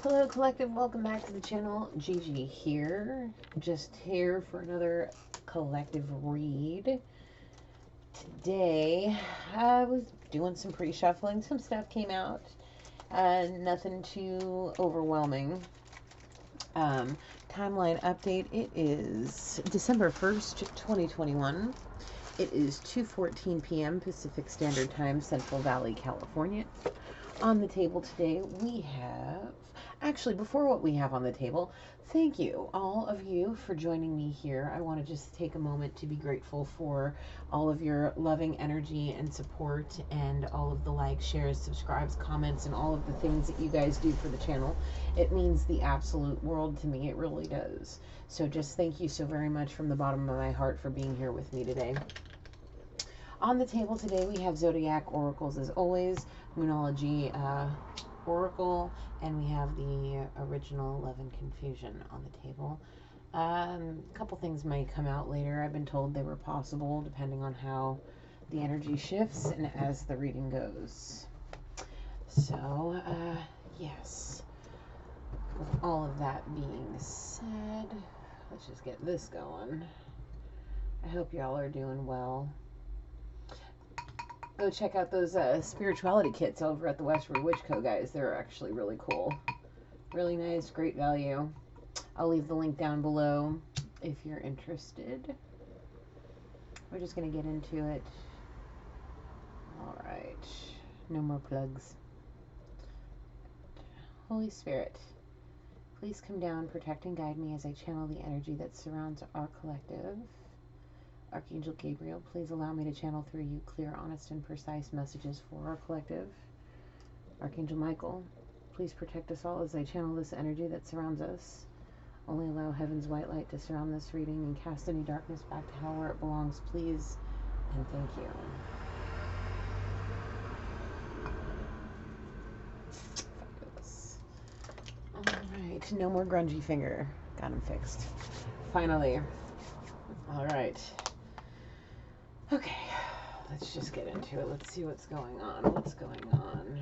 Hello Collective, welcome back to the channel. Gigi here, just here for another collective read. Today I was doing some pre-shuffling, some stuff came out, nothing too overwhelming. Timeline update, it is December 1st, 2021. It is 2:14 p.m. Pacific Standard Time, Central Valley, California. On the table today we have, actually before what we have on the table, thank you all of you for joining me here. I want to just take a moment to be grateful for all of your loving energy and support and all of the likes, shares, subscribes, comments, and all of the things that you guys do for the channel. It means the absolute world to me. It really does. So just thank you so very much from the bottom of my heart for being here with me today. On the table today we have Zodiac Oracles as always, Moonology Oracle, and we have the original Love and Confusion on the table. A couple things might come out later. I've been told they were possible depending on how the energy shifts and as the reading goes. So, yes. With all of that being said, let's just get this going. I hope y'all are doing well. Go check out those spirituality kits over at the Westward Witch Co, guys. They're actually really cool. Really nice, great value. I'll leave the link down below if you're interested. We're just going to get into it. Alright. No more plugs. Holy Spirit, please come down, protect and guide me as I channel the energy that surrounds our collective. Archangel Gabriel, please allow me to channel through you clear, honest, and precise messages for our collective. Archangel Michael, please protect us all as I channel this energy that surrounds us. Only allow heaven's white light to surround this reading and cast any darkness back to hell where it belongs, please. And thank you. Fabulous. Alright, no more grungy finger. Got him fixed. Finally. Alright. Okay, let's just get into it. Let's see what's going on. What's going on?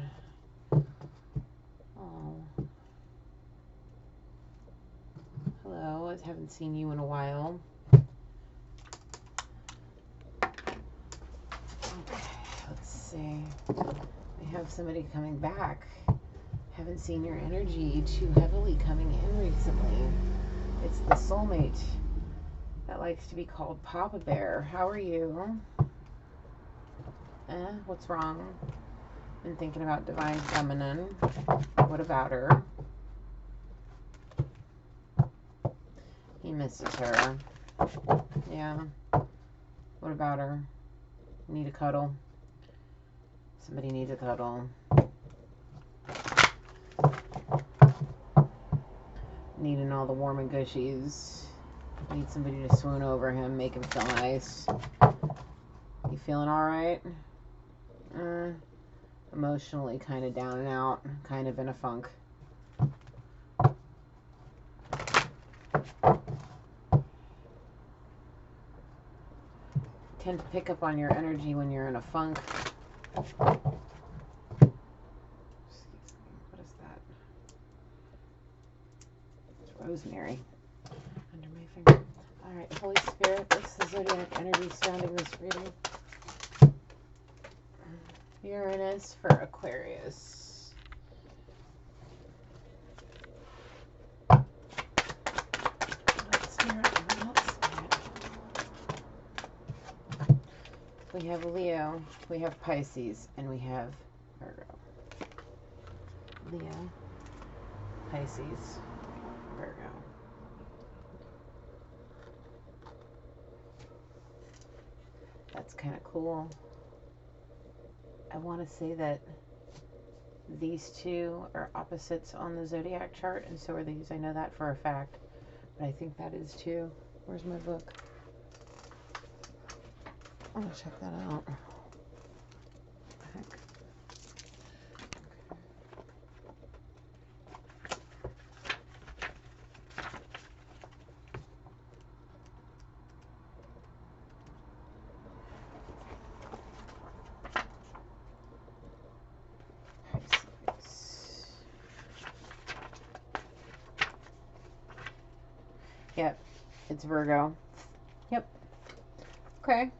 Oh. Hello, I haven't seen you in a while. Okay, let's see. We have somebody coming back. Haven't seen your energy too heavily coming in recently. It's the soulmate that likes to be called Papa Bear. How are you? What's wrong? Been thinking about Divine Feminine. What about her? He misses her. Yeah. What about her? Need a cuddle? Somebody needs a cuddle. Needing all the warm and gushies. Need somebody to swoon over him, make him feel nice. You feeling alright? Emotionally kind of down and out, kind of in a funk. Tend to pick up on your energy when you're in a funk. Excuse me, what is that? It's rosemary under my finger. Alright, Holy Spirit, what's the zodiac energy surrounding this reading? Uranus for Aquarius. We have Leo, we have Pisces, and we have Virgo. Leo, Pisces, Virgo. That's kind of cool. I want to say that these two are opposites on the zodiac chart, and so are these. I know that for a fact, but I think that is too. Where's my book? I want to check that out. What the heck? Yep. It's Virgo. Yep. Okay.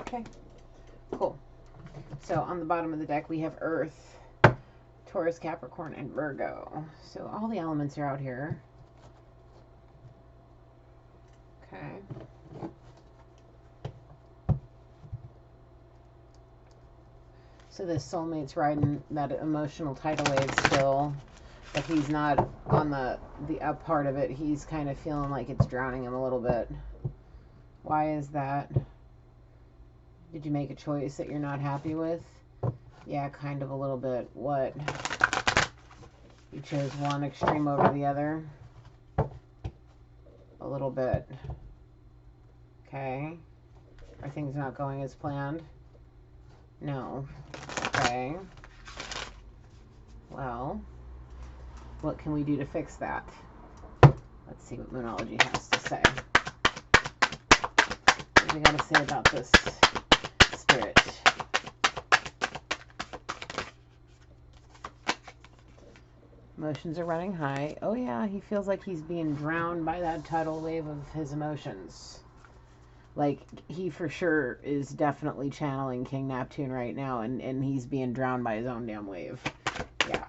Okay. Cool. So on the bottom of the deck we have Earth, Taurus, Capricorn, and Virgo. So all the elements are out here. Okay. So this soulmate's riding that emotional tidal wave still, but he's not on the up part of it. He's kind of feeling like it's drowning him a little bit. Why is that? Did you make a choice that you're not happy with? Yeah, kind of a little bit. What? You chose one extreme over the other? A little bit. Okay. Are things not going as planned? No. Okay. Well, what can we do to fix that? Let's see what Moonology has to say. What do we got to say about this spirit? Emotions are running high. Oh yeah, he feels like he's being drowned by that tidal wave of his emotions. Like, he for sure is definitely channeling King Neptune right now, and he's being drowned by his own damn wave. Yeah.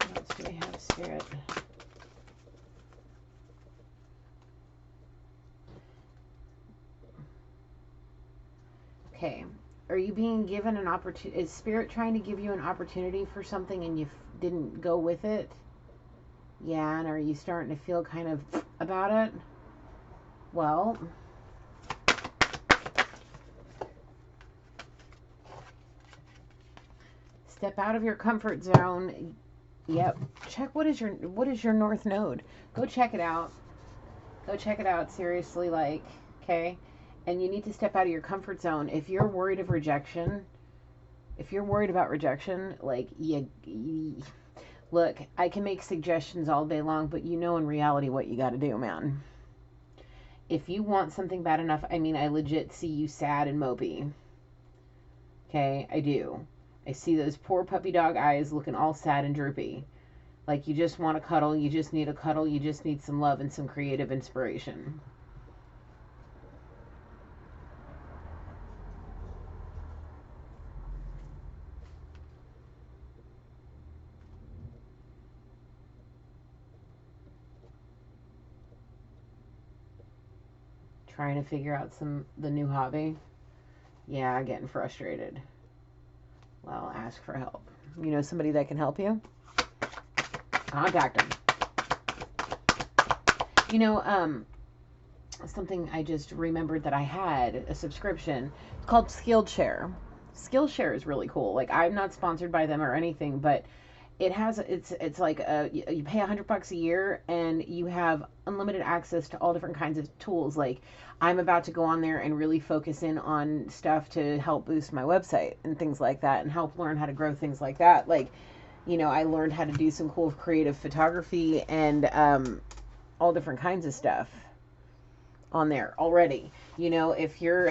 What else do we have, Spirit? Okay. Are you being given an opportunity? Is Spirit trying to give you an opportunity for something and you didn't go with it? Yeah, and are you starting to feel kind of about it? Well, step out of your comfort zone. Yep. Check what is your north node. Go check it out. Go check it out seriously, like, okay? And you need to step out of your comfort zone. If you're worried of rejection, like, look, I can make suggestions all day long, but you know in reality what you got to do, man. If you want something bad enough, I mean, I legit see you sad and mopey. Okay, I do. I see those poor puppy dog eyes looking all sad and droopy. Like you just want to cuddle, you just need a cuddle, you just need some love and some creative inspiration. Trying to figure out the new hobby. Yeah, getting frustrated. Well, ask for help. You know somebody that can help you? Contact them. You know, something I just remembered that I had a subscription. It's called Skillshare. Skillshare is really cool. Like, I'm not sponsored by them or anything, but it's like you pay $100 a year and you have unlimited access to all different kinds of tools. Like, I'm about to go on there and really focus in on stuff to help boost my website and things like that, and help learn how to grow things like that. Like, you know, I learned how to do some cool creative photography and all different kinds of stuff on there already. You know, if you're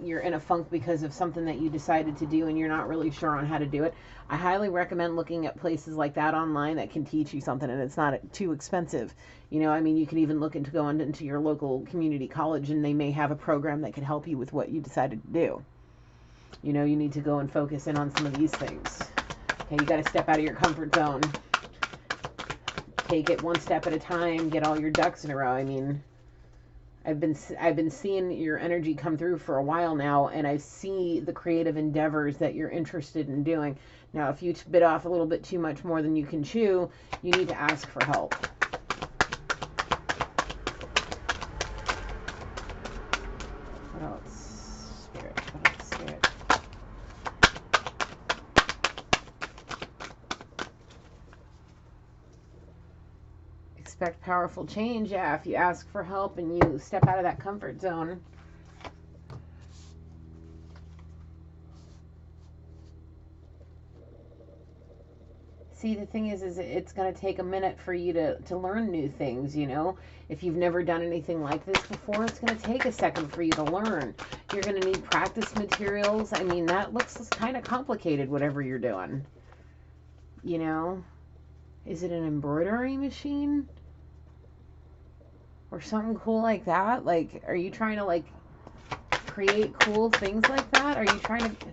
you're in a funk because of something that you decided to do and you're not really sure on how to do it, I highly recommend looking at places like that online that can teach you something, and it's not too expensive. You know, I mean, you can even look into going into your local community college and they may have a program that can help you with what you decided to do. You know, you need to go and focus in on some of these things. Okay, you got to step out of your comfort zone. Take it one step at a time, get all your ducks in a row. I mean, I've been seeing your energy come through for a while now, and I see the creative endeavors that you're interested in doing. Now, if you bit off a little bit too much more than you can chew, you need to ask for help. What else, Spirit? What else, Spirit? Expect powerful change, yeah, if you ask for help and you step out of that comfort zone. see, the thing is it's going to take a minute for you to learn new things, you know. If you've never done anything like this before, it's going to take a second for you to learn. You're going to need practice materials. I mean, that looks kind of complicated, whatever you're doing. You know? Is it an embroidery machine? Or something cool like that? Like, are you trying to, like, create cool things like that? Are you trying to...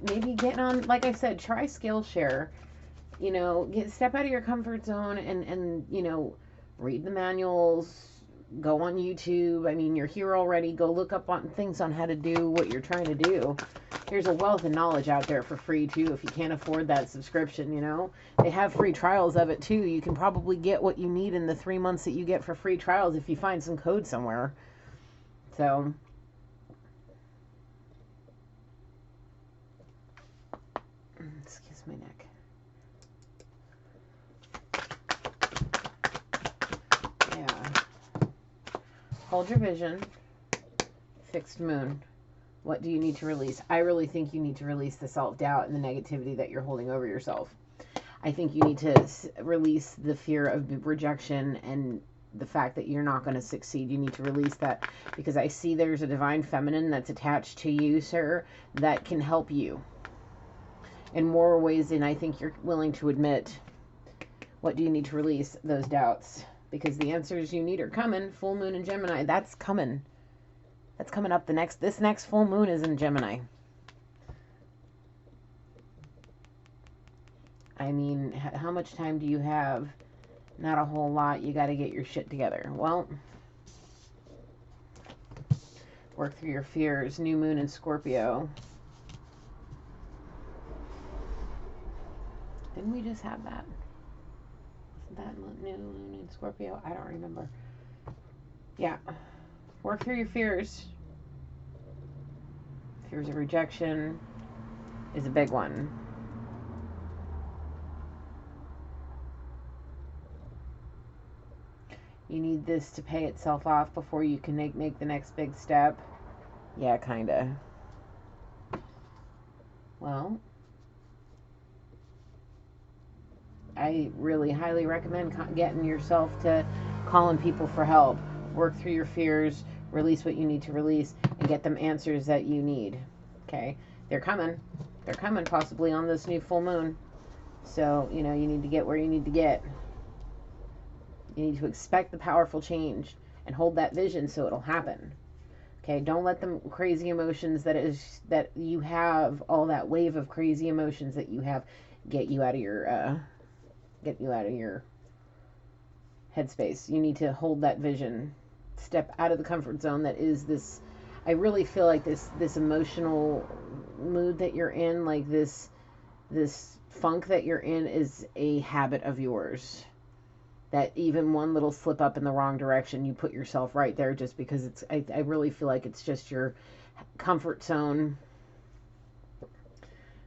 Maybe getting on, like I said, try Skillshare. You know, step out of your comfort zone and you know, read the manuals, go on YouTube. I mean, you're here already. Go look up on things on how to do what you're trying to do. There's a wealth of knowledge out there for free, too, if you can't afford that subscription, you know. They have free trials of it, too. You can probably get what you need in the 3 months that you get for free trials if you find some code somewhere. So... excuse my neck. Yeah. Hold your vision. Fixed moon. What do you need to release? I really think you need to release the self-doubt and the negativity that you're holding over yourself. I think you need to release the fear of rejection and the fact that you're not going to succeed. You need to release that, because I see there's a divine feminine that's attached to you, sir, that can help you in more ways than I think you're willing to admit. What do you need to release? Those doubts. Because the answers you need are coming. Full moon in Gemini. That's coming. That's coming up. This next full moon is in Gemini. I mean, how much time do you have? Not a whole lot. You got to get your shit together. Well, work through your fears. New moon in Scorpio. Didn't we just have that? Wasn't that new moon in Scorpio? I don't remember. Yeah. Work through your fears. Fears of rejection is a big one. You need this to pay itself off before you can make the next big step. Yeah, kind of. Well, I really highly recommend getting yourself to calling people for help. Work through your fears, release what you need to release, and get them answers that you need. Okay? They're coming. They're coming possibly on this new full moon. So, you know, you need to get where you need to get. You need to expect the powerful change and hold that vision so it'll happen. Okay? Don't let the crazy emotions that you have, all that wave of crazy emotions that you have, get you out of your headspace. You need to hold that vision. Step out of the comfort zone that is this. I really feel like this emotional mood that you're in, like this funk that you're in, is a habit of yours. That even one little slip up in the wrong direction, you put yourself right there just because it's. I really feel like it's just your comfort zone.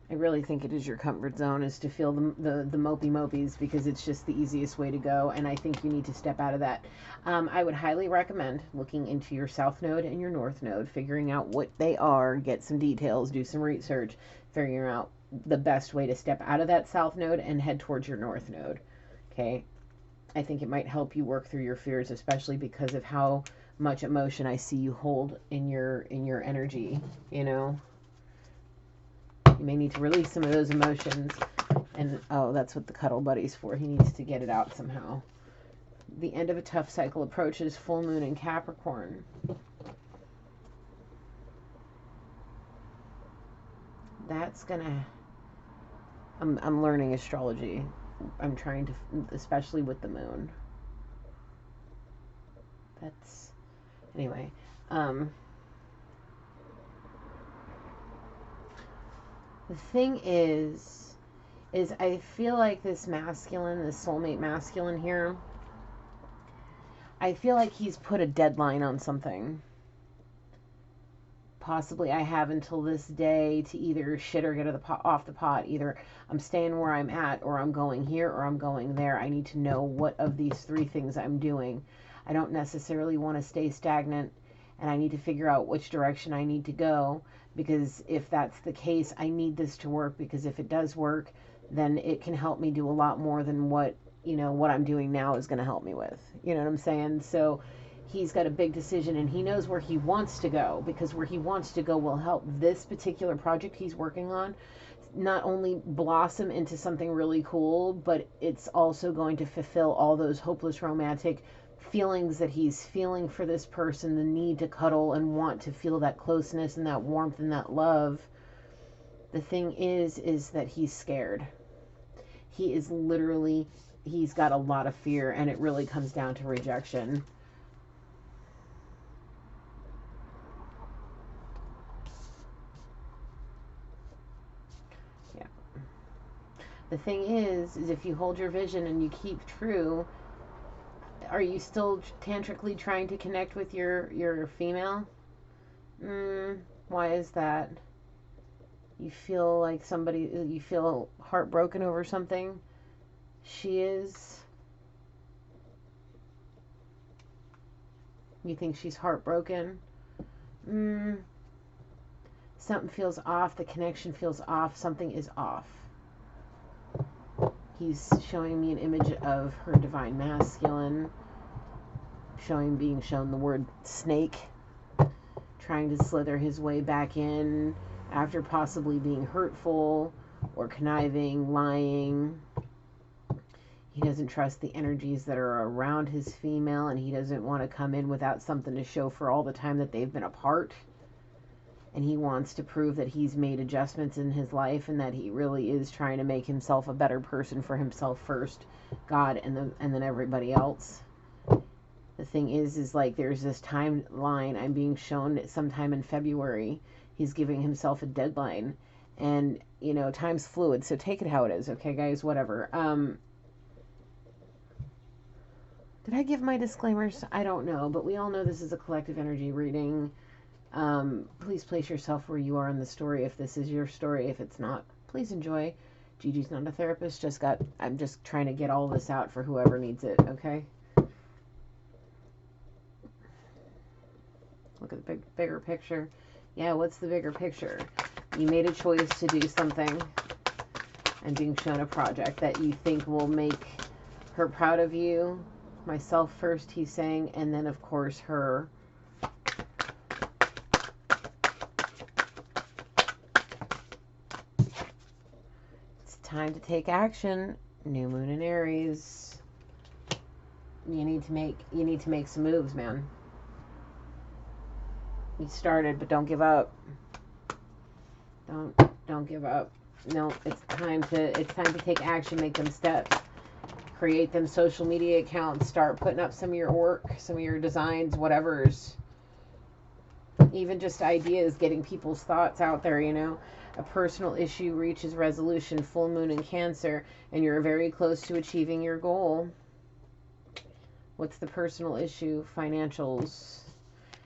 I really think it is your comfort zone, is to feel the mopey mopies, because it's just the easiest way to go, and I think you need to step out of that. I would highly recommend looking into your South Node and your North Node, figuring out what they are, get some details, do some research, figuring out the best way to step out of that South Node and head towards your North Node. Okay? I think it might help you work through your fears, especially because of how much emotion I see you hold in your energy, you know? You may need to release some of those emotions. And, oh, that's what the cuddle buddy's for. He needs to get it out somehow. The end of a tough cycle approaches. Full moon in Capricorn. That's gonna... I'm learning astrology. I'm trying to... especially with the moon. That's... Anyway. The thing is I feel like this masculine, this soulmate masculine here, I feel like he's put a deadline on something. Possibly I have until this day to either shit or get off the pot. Either I'm staying where I'm at, or I'm going here, or I'm going there. I need to know what of these three things I'm doing. I don't necessarily want to stay stagnant, and I need to figure out which direction I need to go. Because if that's the case, I need this to work, because if it does work, then it can help me do a lot more than what, you know, what I'm doing now is going to help me with. You know what I'm saying? So he's got a big decision, and he knows where he wants to go, because where he wants to go will help this particular project he's working on not only blossom into something really cool, but it's also going to fulfill all those hopeless romantic feelings that he's feeling for this person, the need to cuddle and want to feel that closeness and that warmth and that love. The thing is that he's scared. He is literally, he's got a lot of fear, and it really comes down to rejection. Yeah. The thing is if you hold your vision and you keep true, are you still tantrically trying to connect with your female? Why is that? You feel like somebody, you feel heartbroken over something? She is. You think she's heartbroken? Something feels off. The connection feels off. Something is off. He's showing me an image of her divine masculine, being shown the word snake, trying to slither his way back in after possibly being hurtful or conniving, lying. He doesn't trust the energies that are around his female, and he doesn't want to come in without something to show for all the time that they've been apart. And he wants to prove that he's made adjustments in his life, and that he really is trying to make himself a better person for himself first, God, and then everybody else. The thing is like, there's this timeline I'm being shown sometime in February. He's giving himself a deadline, and you know, time's fluid, so take it how it is, okay guys, whatever. Did I give my disclaimers? I don't know, but we all know this is a collective energy reading. Please place yourself where you are in the story if this is your story. If it's not, please enjoy. Gigi's not a therapist, I'm just trying to get all this out for whoever needs it, okay? Look at the bigger picture. Yeah, what's the bigger picture? You made a choice to do something, and being shown a project that you think will make her proud of you. Myself first, he's saying, and then of course her. It's time to take action. New moon in Aries. You need to make some moves, man. You started, but don't give up. Don't give up. No, it's time to take action, make them steps. Create them social media accounts, start putting up some of your work, some of your designs, whatever's. Even just ideas, getting people's thoughts out there, you know. A personal issue reaches resolution, full moon in Cancer, and you're very close to achieving your goal. What's the personal issue? Financials.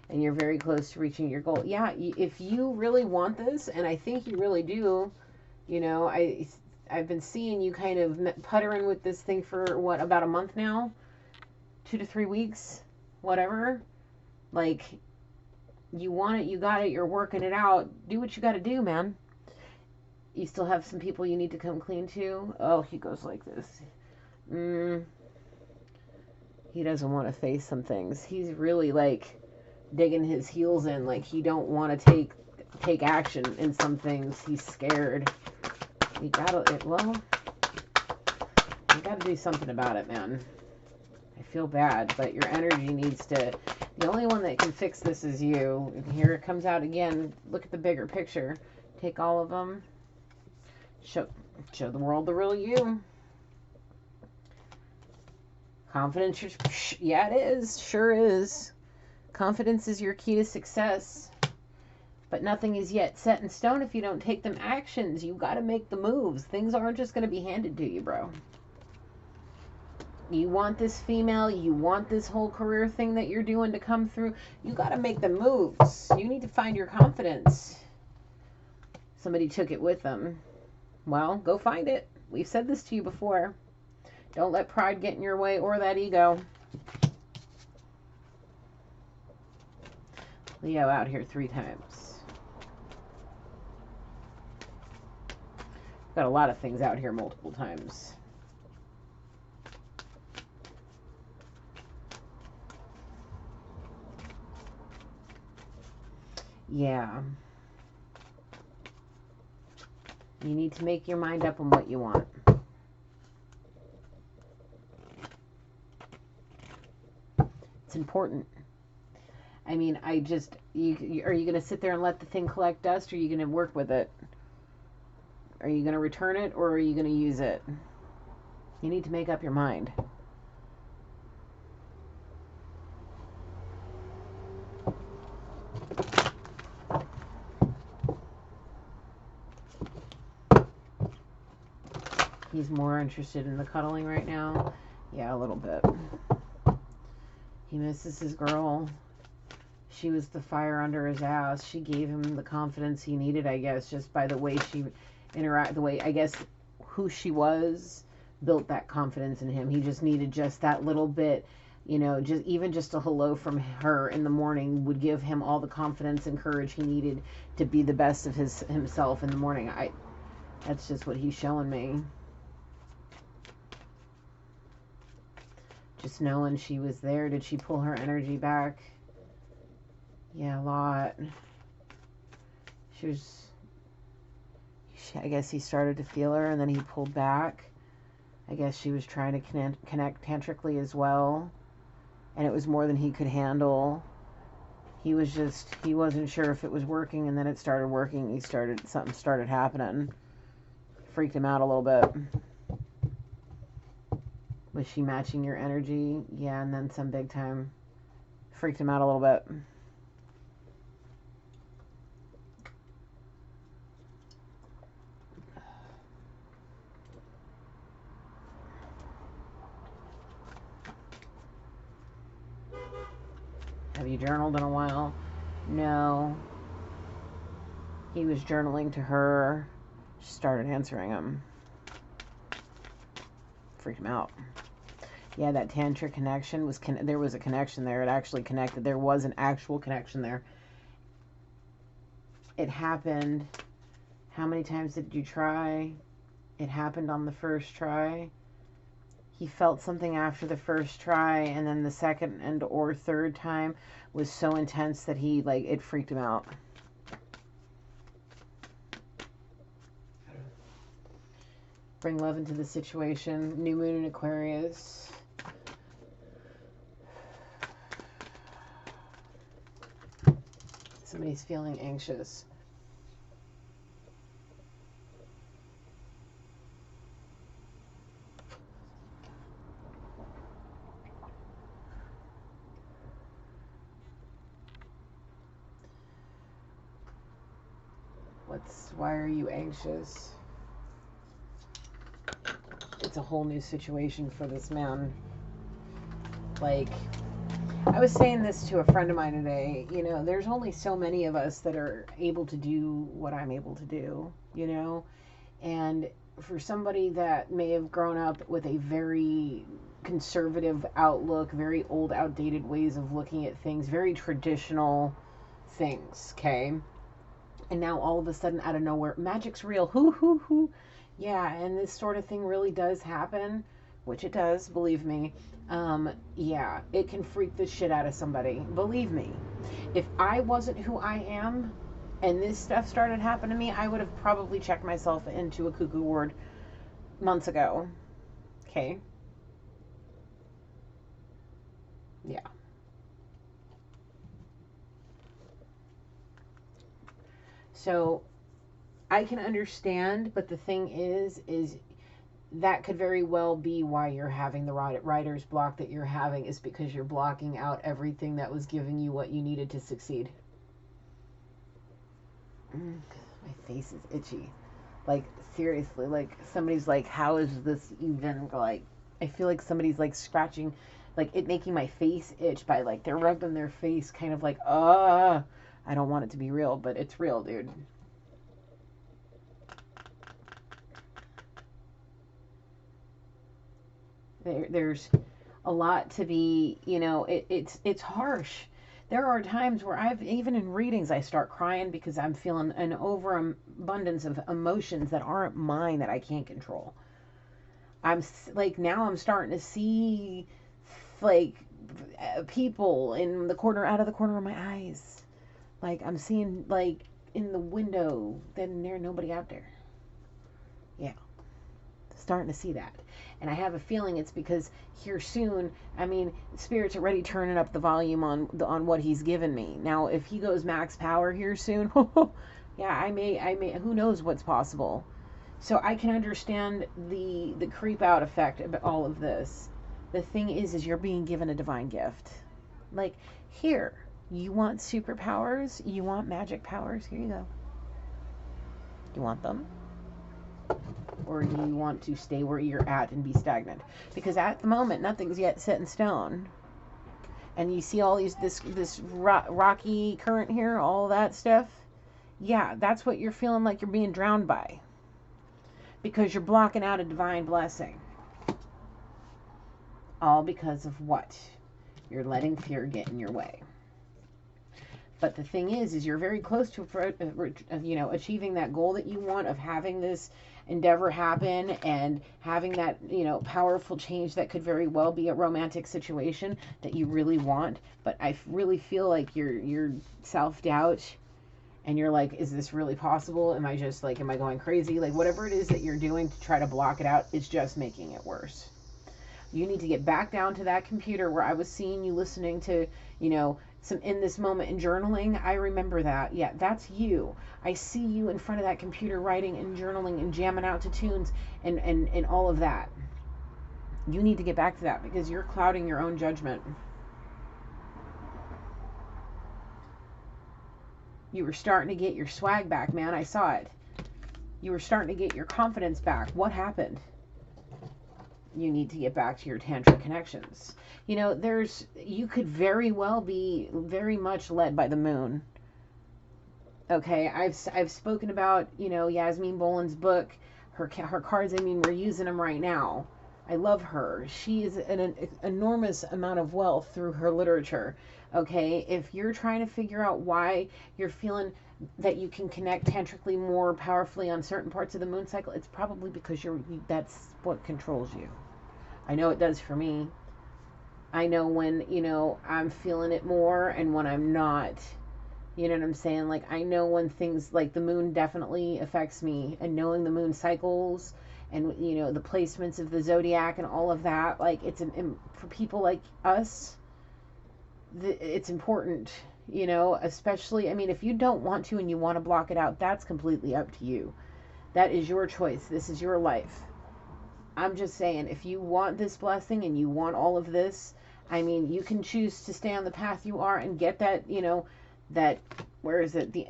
And you're very close to reaching your goal. Yeah, if you really want this, and I think you really do, you know, I've been seeing you kind of puttering with this thing for, what, about a month now? 2 to 3 weeks? Whatever. Like, you want it, you got it, you're working it out. Do what you got to do, man. You still have some people you need to come clean to. Oh, he goes like this. He doesn't want to face some things. He's really, like, digging his heels in. Like, he don't want to take action in some things. He's scared. You gotta do something about it, man. I feel bad, but your energy needs to. The only one that can fix this is you. And here it comes out again. Look at the bigger picture. Take all of them. Show the world the real you. Confidence. Yeah, it is. Sure is. Confidence is your key to success. But nothing is yet set in stone if you don't take them actions. You got to make the moves. Things aren't just going to be handed to you, bro. You want this female, you want this whole career thing that you're doing to come through. You got to make the moves. You need to find your confidence. Somebody took it with them. Well, go find it. We've said this to you before. Don't let pride get in your way, or that ego. Leo out here 3 times. Got a lot of things out here multiple times. Yeah. You need to make your mind up on what you want. It's important. I mean, are you going to sit there and let the thing collect dust, or are you going to work with it? Are you going to return it, or are you going to use it? You need to make up your mind. He's more interested in the cuddling right now. Yeah, a little bit. He misses his girl. She was the fire under his ass. She gave him the confidence he needed, I guess, just by the way she the way, I guess, who she was built that confidence in him. He just needed just that little bit, you know, just a hello from her in the morning would give him all the confidence and courage he needed to be the best of himself in the morning. That's just what he's showing me. Just knowing she was there. Did she pull her energy back? Yeah, a lot. I guess he started to feel her, and then he pulled back. I guess she was trying to connect tantrically as well, and it was more than he could handle. He wasn't sure if it was working, and then it started working. Something started happening. Freaked him out a little bit. Was she matching your energy? Yeah, and then some big time. Freaked him out a little bit. Have you journaled in a while? No. He was journaling to her. She started answering him. Freaked him out. Yeah, that tantric connection there was a connection there. It actually connected. There was an actual connection there. It happened. How many times did you try? It happened on the first try. He felt something after the first try, and then the second and or third time was so intense that it freaked him out. Bring love into the situation. New moon in Aquarius. Somebody's feeling anxious. Why are you anxious? It's a whole new situation for this man. Like, I was saying this to a friend of mine today, you know, there's only so many of us that are able to do what I'm able to do, you know, and for somebody that may have grown up with a very conservative outlook, very old, outdated ways of looking at things, very traditional things, okay? And now all of a sudden, out of nowhere, magic's real. Hoo. Yeah, and this sort of thing really does happen, which it does, believe me. Yeah, it can freak the shit out of somebody. Believe me. If I wasn't who I am and this stuff started happening to me, I would have probably checked myself into a cuckoo ward months ago. Okay? Yeah. So I can understand, but the thing is that could very well be why you're having the writer's block that you're having, is because you're blocking out everything that was giving you what you needed to succeed. My face is itchy. Like, seriously, like, somebody's like, how is this even, like, I feel like somebody's, like, scratching, like, it making my face itch by, like, they're rubbing their face kind of like, I don't want it to be real, but it's real, dude. There's a lot to be, you know, it's harsh. There are times where even in readings, I start crying because I'm feeling an overabundance of emotions that aren't mine, that I can't control. Like, now I'm starting to see, like, people in the corner, out of the corner of my eyes. Like, I'm seeing, like, in the window, then there's nobody out there. Yeah. Starting to see that. And I have a feeling it's because here soon, I mean, Spirit's already turning up the volume on what he's given me. Now, if he goes max power here soon, yeah, I may, who knows what's possible. So I can understand the creep out effect of all of this. The thing is you're being given a divine gift. Like, here, you want superpowers? You want magic powers? Here you go. You want them? Or do you want to stay where you're at and be stagnant? Because at the moment, nothing's yet set in stone. And you see all this rocky current here, all that stuff. Yeah, that's what you're feeling like you're being drowned by. Because you're blocking out a divine blessing. All because of what? You're letting fear get in your way. But the thing is you're very close to, achieving that goal that you want, of having this endeavor happen and having that, powerful change that could very well be a romantic situation that you really want. But I really feel like you're self-doubt, and you're like, is this really possible? Am I going crazy? Like, whatever it is that you're doing to try to block it out, it's just making it worse. You need to get back down to that computer where I was seeing you listening to, some in this moment and journaling. I remember that. Yeah, that's you. I see you in front of that computer writing and journaling and jamming out to tunes and all of that. You need to get back to that because you're clouding your own judgment. You were starting to get your swag back, man. I saw it. You were starting to get your confidence back. What happened? You need to get back to your tantric connections. You could very well be very much led by the moon. Okay, I've spoken about, Yasmin Boland's book, her cards. I mean, we're using them right now. I love her. She is an enormous amount of wealth through her literature. Okay, if you're trying to figure out why you're feeling that you can connect tantrically more powerfully on certain parts of the moon cycle, it's probably because that's what controls you. I know it does for me. I know when, I'm feeling it more and when I'm not. You know what I'm saying? Like, I know when things like the moon definitely affects me, and knowing the moon cycles and, the placements of the zodiac and all of that, like, for people like us, it's important, especially, I mean, if you don't want to and you want to block it out, that's completely up to you. That is your choice. This is your life. I'm just saying, if you want this blessing and you want all of this, I mean, you can choose to stay on the path you are and get that, that, where is it, the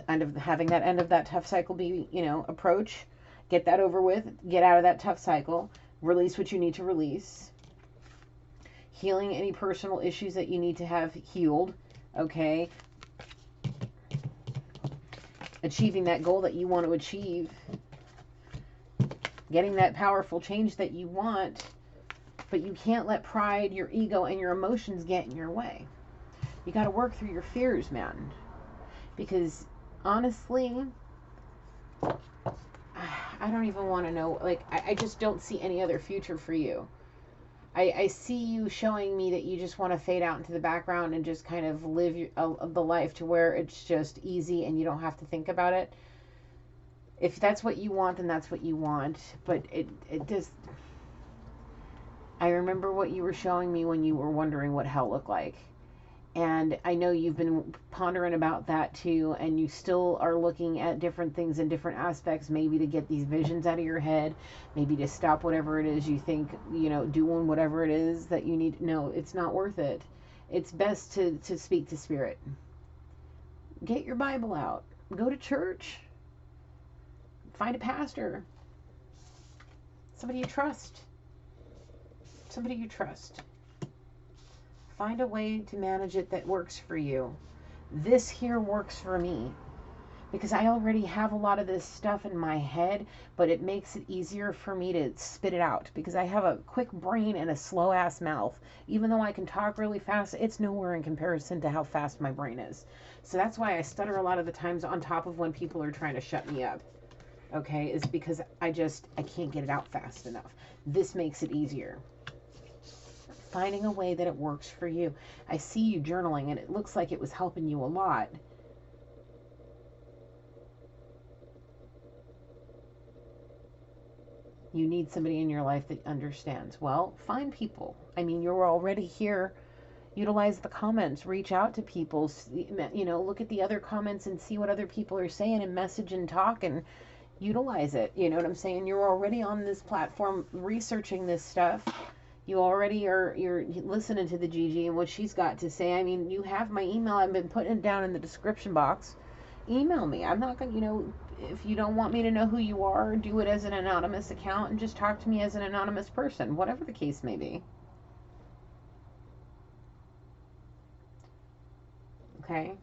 end of having that end of that tough cycle be, approach, get that over with, get out of that tough cycle, release what you need to release, healing any personal issues that you need to have healed, okay, achieving that goal that you want to achieve, getting that powerful change that you want. But you can't let pride, your ego, and your emotions get in your way. You got to work through your fears, man. Because honestly, I don't even want to know. Like, I just don't see any other future for you. I see you showing me that you just want to fade out into the background and just kind of live the life to where it's just easy and you don't have to think about it. If that's what you want, then that's what you want. But it just... I remember what you were showing me when you were wondering what hell looked like. And I know you've been pondering about that too, and you still are looking at different things in different aspects, maybe to get these visions out of your head, maybe to stop whatever it is you think, doing whatever it is that you need. No, it's not worth it. It's best to speak to spirit. Get your Bible out. Go to church. Find a pastor. Somebody you trust. Somebody you trust. Find a way to manage it that works for you. This here works for me because I already have a lot of this stuff in my head, but it makes it easier for me to spit it out because I have a quick brain and a slow ass mouth. Even though I can talk really fast, it's nowhere in comparison to how fast my brain is. So that's why I stutter a lot of the times on top of when people are trying to shut me up. Okay, is because I can't get it out fast enough. This makes it easier. Finding a way that it works for you. I see you journaling and it looks like it was helping you a lot. You need somebody in your life that understands. Well, find people. I mean, you're already here. Utilize the comments. Reach out to people. You know, look at the other comments and see what other people are saying and message and talk and utilize it. You know what I'm saying? You're already on this platform researching this stuff. You already you're listening to the Gigi and what she's got to say. I mean, you have my email. I've been putting it down in the description box. Email me. I'm not going to, you know, if you don't want me to know who you are, do it as an anonymous account and just talk to me as an anonymous person, whatever the case may be. Okay?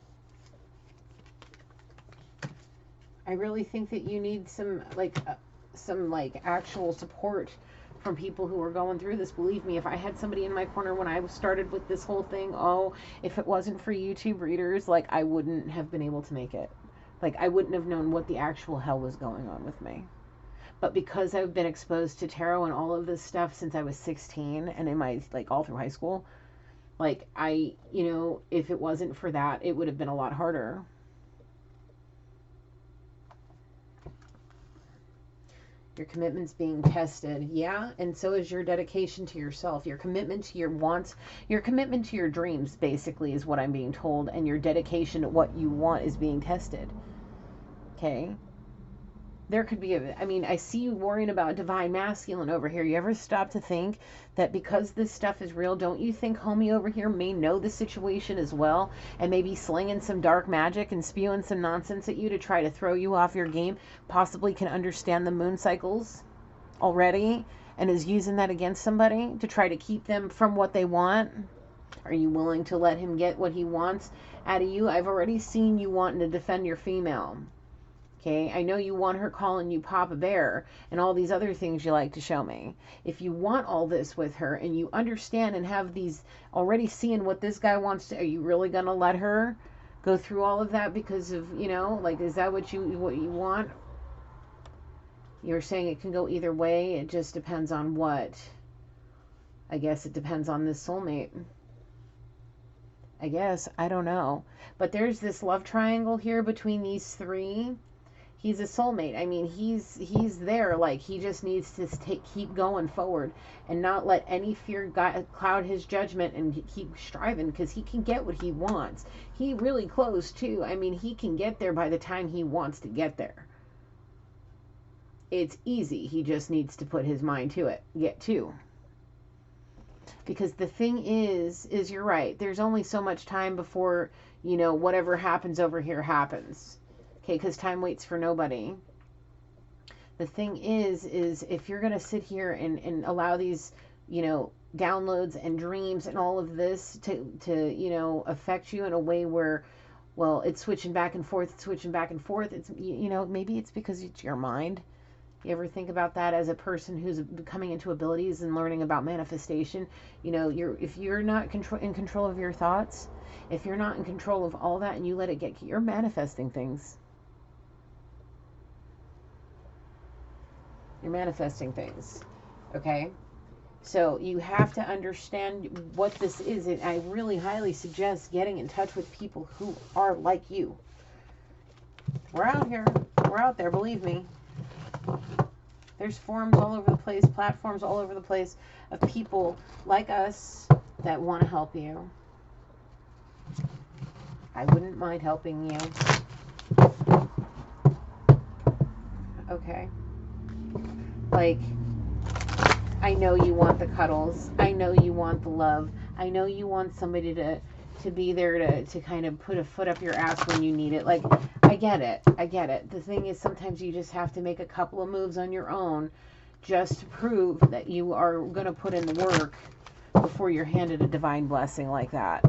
I really think that you need some actual support from people who are going through this. Believe me, if I had somebody in my corner when I started with this whole thing, oh, if it wasn't for YouTube readers, like, I wouldn't have been able to make it. Like, I wouldn't have known what the actual hell was going on with me. But because I've been exposed to tarot and all of this stuff since I was 16 and in my, like, all through high school, like, you know, if it wasn't for that, it would have been a lot harder. Your commitment's being tested. Yeah, and so is your dedication to yourself. Your commitment to your wants, your commitment to your dreams, basically, is what I'm being told. And your dedication to what you want is being tested. Okay? There could be I mean, I see you worrying about divine masculine over here. You ever stop to think that because this stuff is real, don't you think homie over here may know the situation as well and maybe slinging some dark magic and spewing some nonsense at you to try to throw you off your game, possibly can understand the moon cycles already and is using that against somebody to try to keep them from what they want? Are you willing to let him get what he wants out of you? I've already seen you wanting to defend your female. Okay, I know you want her calling you Papa Bear and all these other things you like to show me. If you want all this with her and you understand and have these already seeing what this guy wants to, are you really going to let her go through all of that because of, you know, like, is that what you want? You're saying it can go either way. It just depends on what. I guess it depends on this soulmate. I guess. I don't know. But there's this love triangle here between these three. He's a soulmate. I mean, he's there. Like, he just needs to keep going forward and not let any fear cloud his judgment and keep striving because he can get what he wants. He really close, too. I mean, he can get there by the time he wants to get there. It's easy. He just needs to put his mind to it. Get to. Because the thing is you're right. There's only so much time before, you know, whatever happens over here happens. Okay, because time waits for nobody. The thing is if you're going to sit here and allow these, you know, downloads and dreams and all of this to, you know, affect you in a way where, well, it's switching back and forth, it's, you know, maybe it's because it's your mind. You ever think about that as a person who's coming into abilities and learning about manifestation? You know, if you're not in control of your thoughts, if you're not in control of all that and you let it get, you're manifesting things. You're manifesting things, okay? So you have to understand what this is. And I really highly suggest getting in touch with people who are like you. We're out here. We're out there, believe me. There's forums all over the place, platforms all over the place of people like us that want to help you. I wouldn't mind helping you. Okay. Like, I know you want the cuddles. I know you want the love. I know you want somebody to be there to kind of put a foot up your ass when you need it. Like, I get it. I get it. The thing is, sometimes you just have to make a couple of moves on your own just to prove that you are going to put in the work before you're handed a divine blessing like that.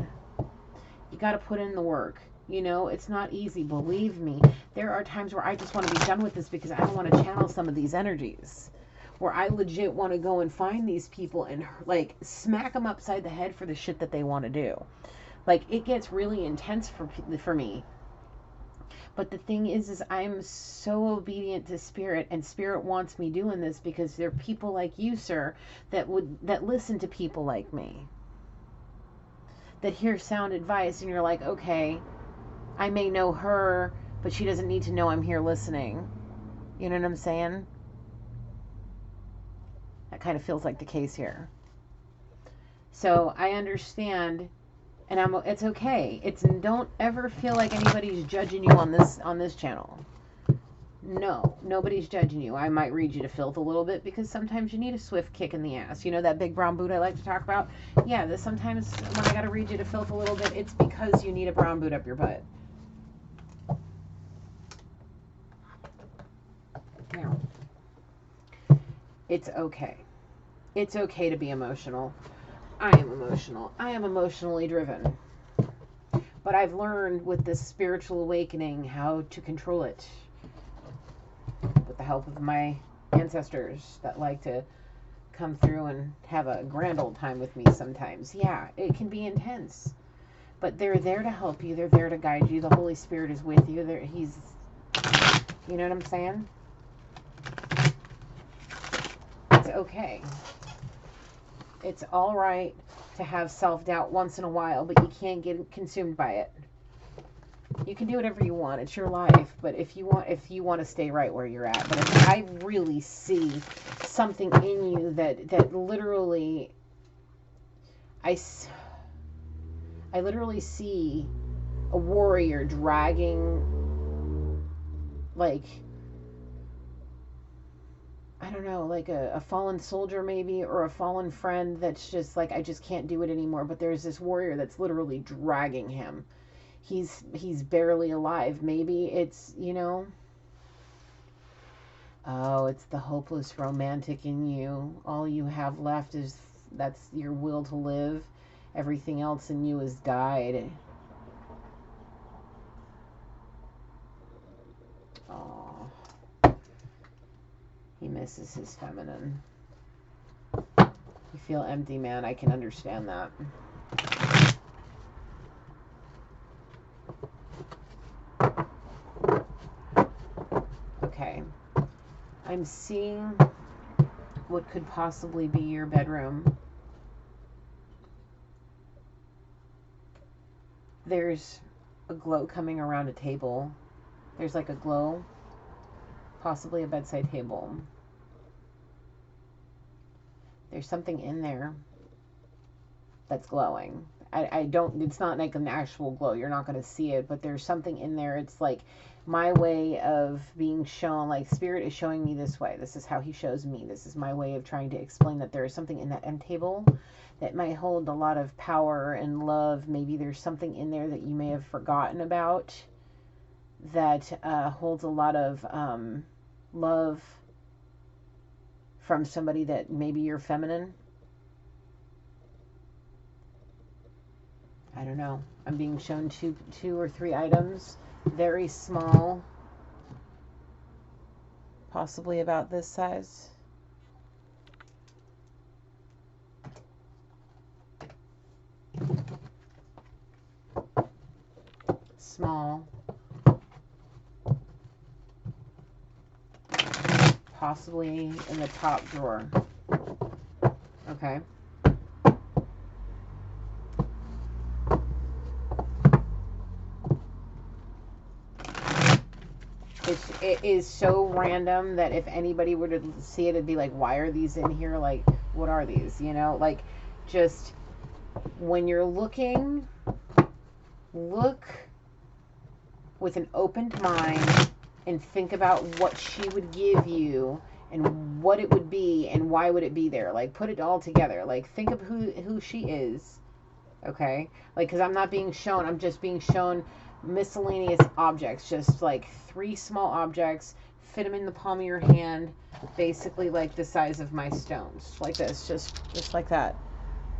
You got to put in the work. You know, it's not easy. Believe me, There are times where I just want to be done with this because I don't want to channel some of these energies. Where I legit want to go and find these people and like smack them upside the head for the shit that they want to do. Like, it gets really intense for me. But the thing is I'm so obedient to Spirit, and Spirit wants me doing this because there are people like you, sir, that listen to people like me, that hear sound advice, and you're like, okay, I may know her, but she doesn't need to know I'm here listening. You know what I'm saying? That kind of feels like the case here. So I understand, and it's okay. Don't ever feel like anybody's judging you on this channel. No, nobody's judging you. I might read you to filth a little bit because sometimes you need a swift kick in the ass. You know that big brown boot I like to talk about? Yeah, sometimes when I got to read you to filth a little bit, it's because you need a brown boot up your butt. Now, it's okay. It's okay to be emotional. I am emotional. I am emotionally driven. But I've learned with this spiritual awakening how to control it. With the help of my ancestors that like to come through and have a grand old time with me sometimes. Yeah, it can be intense. But they're there to help you. They're there to guide you. The Holy Spirit is with you. He's, you know what I'm saying? It's okay. It's all right to have self-doubt once in a while, but you can't get consumed by it. You can do whatever you want. It's your life. But if you want to stay right where you're at. But if I really see something in you that literally, I literally see a warrior dragging, like, I don't know, like a fallen soldier maybe, or a fallen friend that's just like, I just can't do it anymore. But there's this warrior that's literally dragging him. He's barely alive. Maybe it's, you know, oh, it's the hopeless romantic in you. All you have left is, that's your will to live. Everything else in you has died. Oh, he misses his feminine. You feel empty, man. I can understand that. Okay. I'm seeing what could possibly be your bedroom. There's a glow coming around a table. There's like a glow, possibly a bedside table. There's something in there that's glowing. It's not like an actual glow. You're not going to see it, but there's something in there. It's like my way of being shown, like Spirit is showing me this way. This is how he shows me. This is my way of trying to explain that there is something in that end table that might hold a lot of power and love. Maybe there's something in there that you may have forgotten about that holds a lot of love from somebody that maybe you're feminine. I don't know. I'm being shown two or three items, very small, possibly about this size. Small. Possibly in the top drawer. Okay. It is so random that if anybody were to see it, it'd be like, why are these in here? Like, what are these? You know, like, just when you're looking, look with an open mind and think about what she would give you and what it would be and why would it be there. Like, put it all together. Like, think of who she is. Okay? Like, because I'm not being shown. I'm just being shown miscellaneous objects. Just like 3 small objects. Fit them in the palm of your hand. Basically like the size of my stones. Like this. Just like that.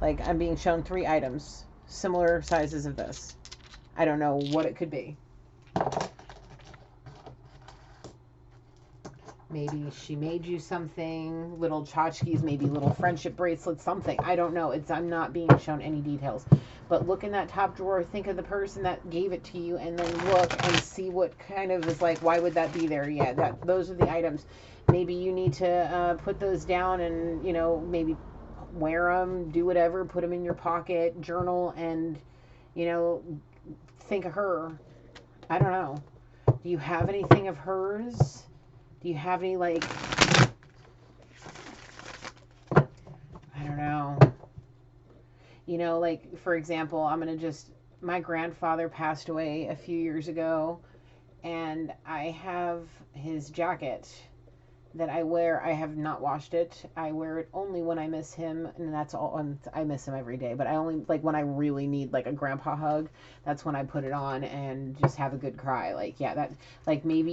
Like, I'm being shown 3 items. Similar sizes of this. I don't know what it could be. Maybe she made you something, little tchotchkes, maybe little friendship bracelets, something. I don't know. I'm not being shown any details. But look in that top drawer, think of the person that gave it to you, and then look and see what kind of is like, why would that be there? Yeah, those are the items. Maybe you need to put those down and, maybe wear them, do whatever, put them in your pocket, journal, and, think of her. I don't know. Do you have anything of hers? Do you have any, like, I don't know. Like, for example, my grandfather passed away a few years ago, and I have his jacket that I wear. I have not washed it. I wear it only when I miss him, and that's all. I miss him every day, but I only, like, when I really need, like, a grandpa hug, that's when I put it on and just have a good cry. Like, yeah, that, like, maybe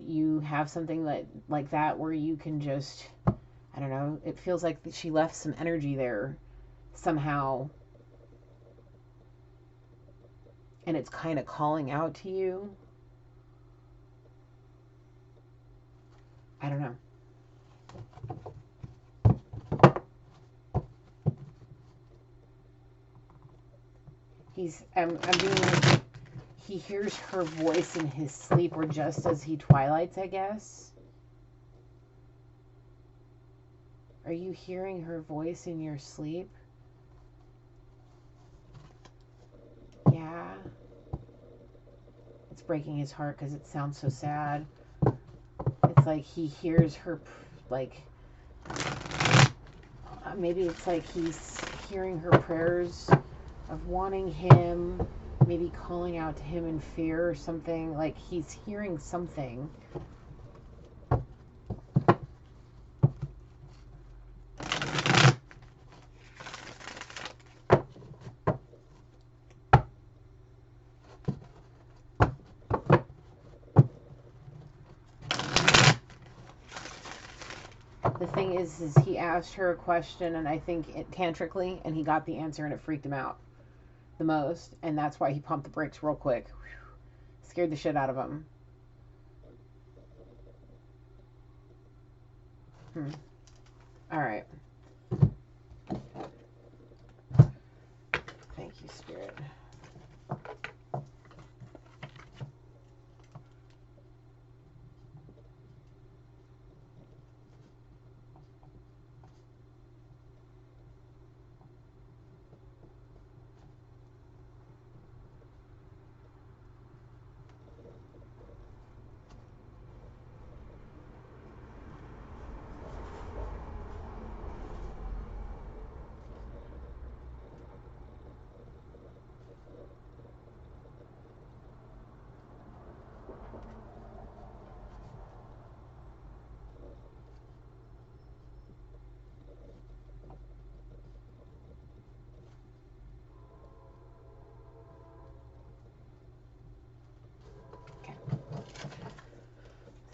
you have something like that where you can just, I don't know, it feels like she left some energy there somehow, and it's kind of calling out to you. I don't know. I'm doing, he hears her voice in his sleep, or just as he twilights, I guess. Are you hearing her voice in your sleep? Yeah. It's breaking his heart because it sounds so sad. It's like he hears her, like, maybe it's like he's hearing her prayers of wanting him, maybe calling out to him in fear or something. Like, he's hearing something. The thing is he asked her a question, and I think tantrically, and he got the answer, and it freaked him out the most, and that's why he pumped the brakes real quick. Scared the shit out of him. All right. Thank you, Spirit.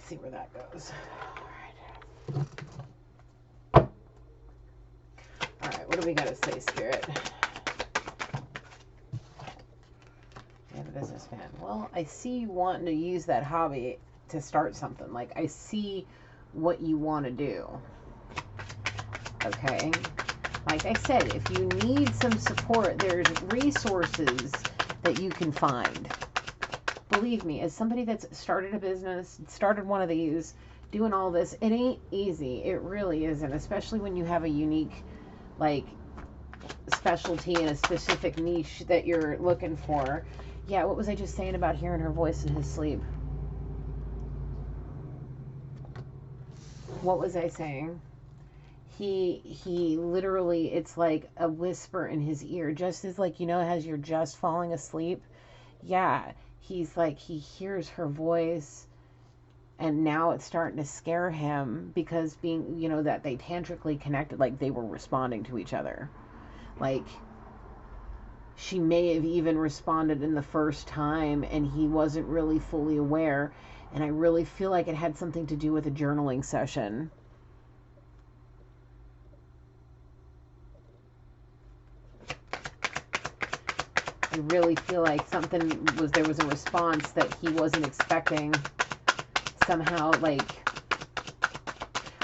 See where that goes. All right, what do we got to say, Spirit? Yeah, the businessman. Well, I see you wanting to use that hobby to start something. Like, I see what you want to do. Okay? Like I said, if you need some support, there's resources that you can find. Believe me, as somebody that's started a business, started one of these, doing all this, it ain't easy. It really isn't, especially when you have a unique, like, specialty in a specific niche that you're looking for. Yeah, what was I just saying about hearing her voice in his sleep? What was I saying? He literally, it's like a whisper in his ear, just as, like, as you're just falling asleep. Yeah, he's like, he hears her voice, and now it's starting to scare him because being, that they tantrically connected, like they were responding to each other. Like, she may have even responded in the first time and he wasn't really fully aware. And I really feel like it had something to do with a journaling session. I really feel like there was a response that he wasn't expecting. Somehow, like,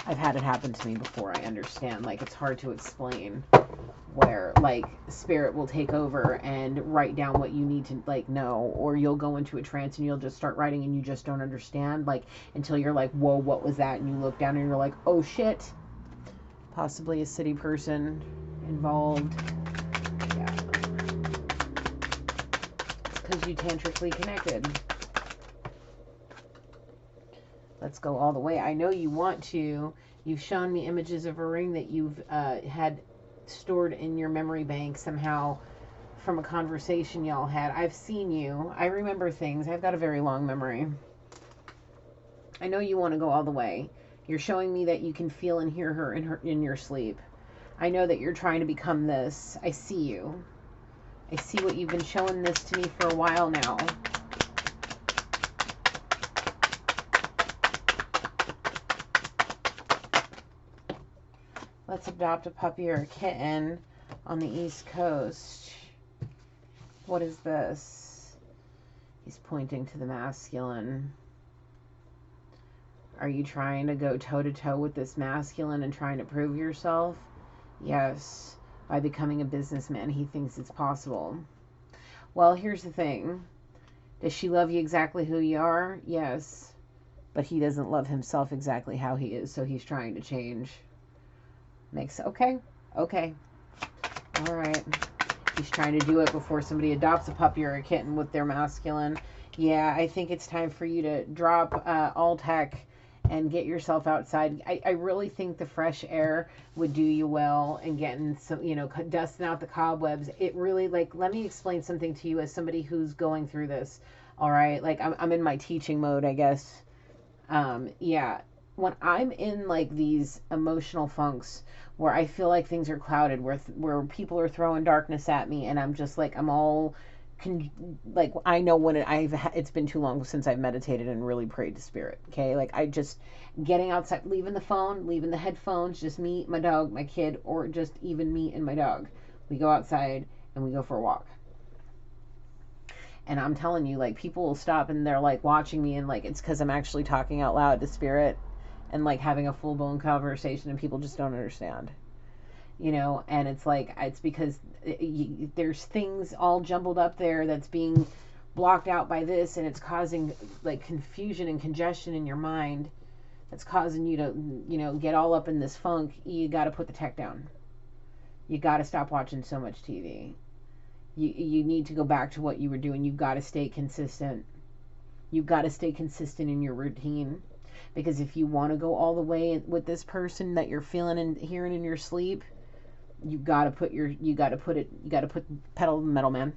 I've had it happen to me before. I understand. Like, it's hard to explain, where like spirit will take over and write down what you need to like know, or you'll go into a trance and you'll just start writing and you just don't understand, like, until you're like, whoa, what was that? And you look down and you're like, oh shit. Possibly a city person involved. Yeah. It's because you tantrically connected. Let's go all the way. I know you want to. You've shown me images of a ring that you've had stored in your memory bank somehow from a conversation y'all had. I've seen you. I remember things. I've got a very long memory. I know you want to go all the way. You're showing me that you can feel and hear her in your sleep. I know that you're trying to become this. I see you. I see what you've been showing this to me for a while now. Let's adopt a puppy or a kitten on the East Coast. What is this? He's pointing to the masculine. Are you trying to go toe-to-toe with this masculine and trying to prove yourself? Yes. By becoming a businessman, he thinks it's possible. Well, here's the thing. Does she love you exactly who you are? Yes. But he doesn't love himself exactly how he is, so he's trying to change. Okay. All right. He's trying to do it before somebody adopts a puppy or a kitten with their masculine. Yeah, I think it's time for you to drop all tech and get yourself outside. I really think the fresh air would do you well, and getting some, dusting out the cobwebs. It really, like, let me explain something to you as somebody who's going through this. All right. Like, I'm in my teaching mode, I guess. Yeah. When I'm in like these emotional funks where I feel like things are clouded, where people are throwing darkness at me, and I'm just like, I'm all like, I know when it's been too long since I've meditated and really prayed to spirit. Okay, like, I just getting outside, leaving the phone, leaving the headphones, just me, my dog, my kid, or just even me and my dog. We go outside and we go for a walk. And I'm telling you, like, people will stop and they're like watching me, and like, it's because I'm actually talking out loud to spirit and like having a full-blown conversation, and people just don't understand, and it's like, it's because there's things all jumbled up there that's being blocked out by this, and it's causing like confusion and congestion in your mind that's causing you to get all up in this funk. You got to put the tech down. You got to stop watching so much TV. You need to go back to what you were doing. You've got to stay consistent. You've got to stay consistent in your routine. Because if you want to go all the way with this person that you're feeling and hearing in your sleep, you got to put pedal to the metal, man.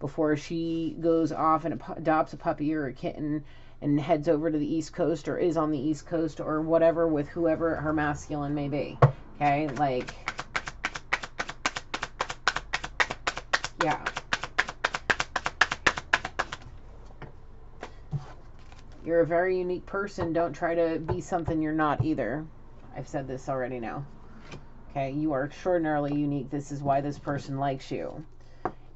Before she goes off and adopts a puppy or a kitten and heads over to the East Coast, or is on the East Coast, or whatever, with whoever her masculine may be. Okay? Like, yeah. You're a very unique person. Don't try to be something you're not either. I've said this already now. Okay, you are extraordinarily unique. This is why this person likes you.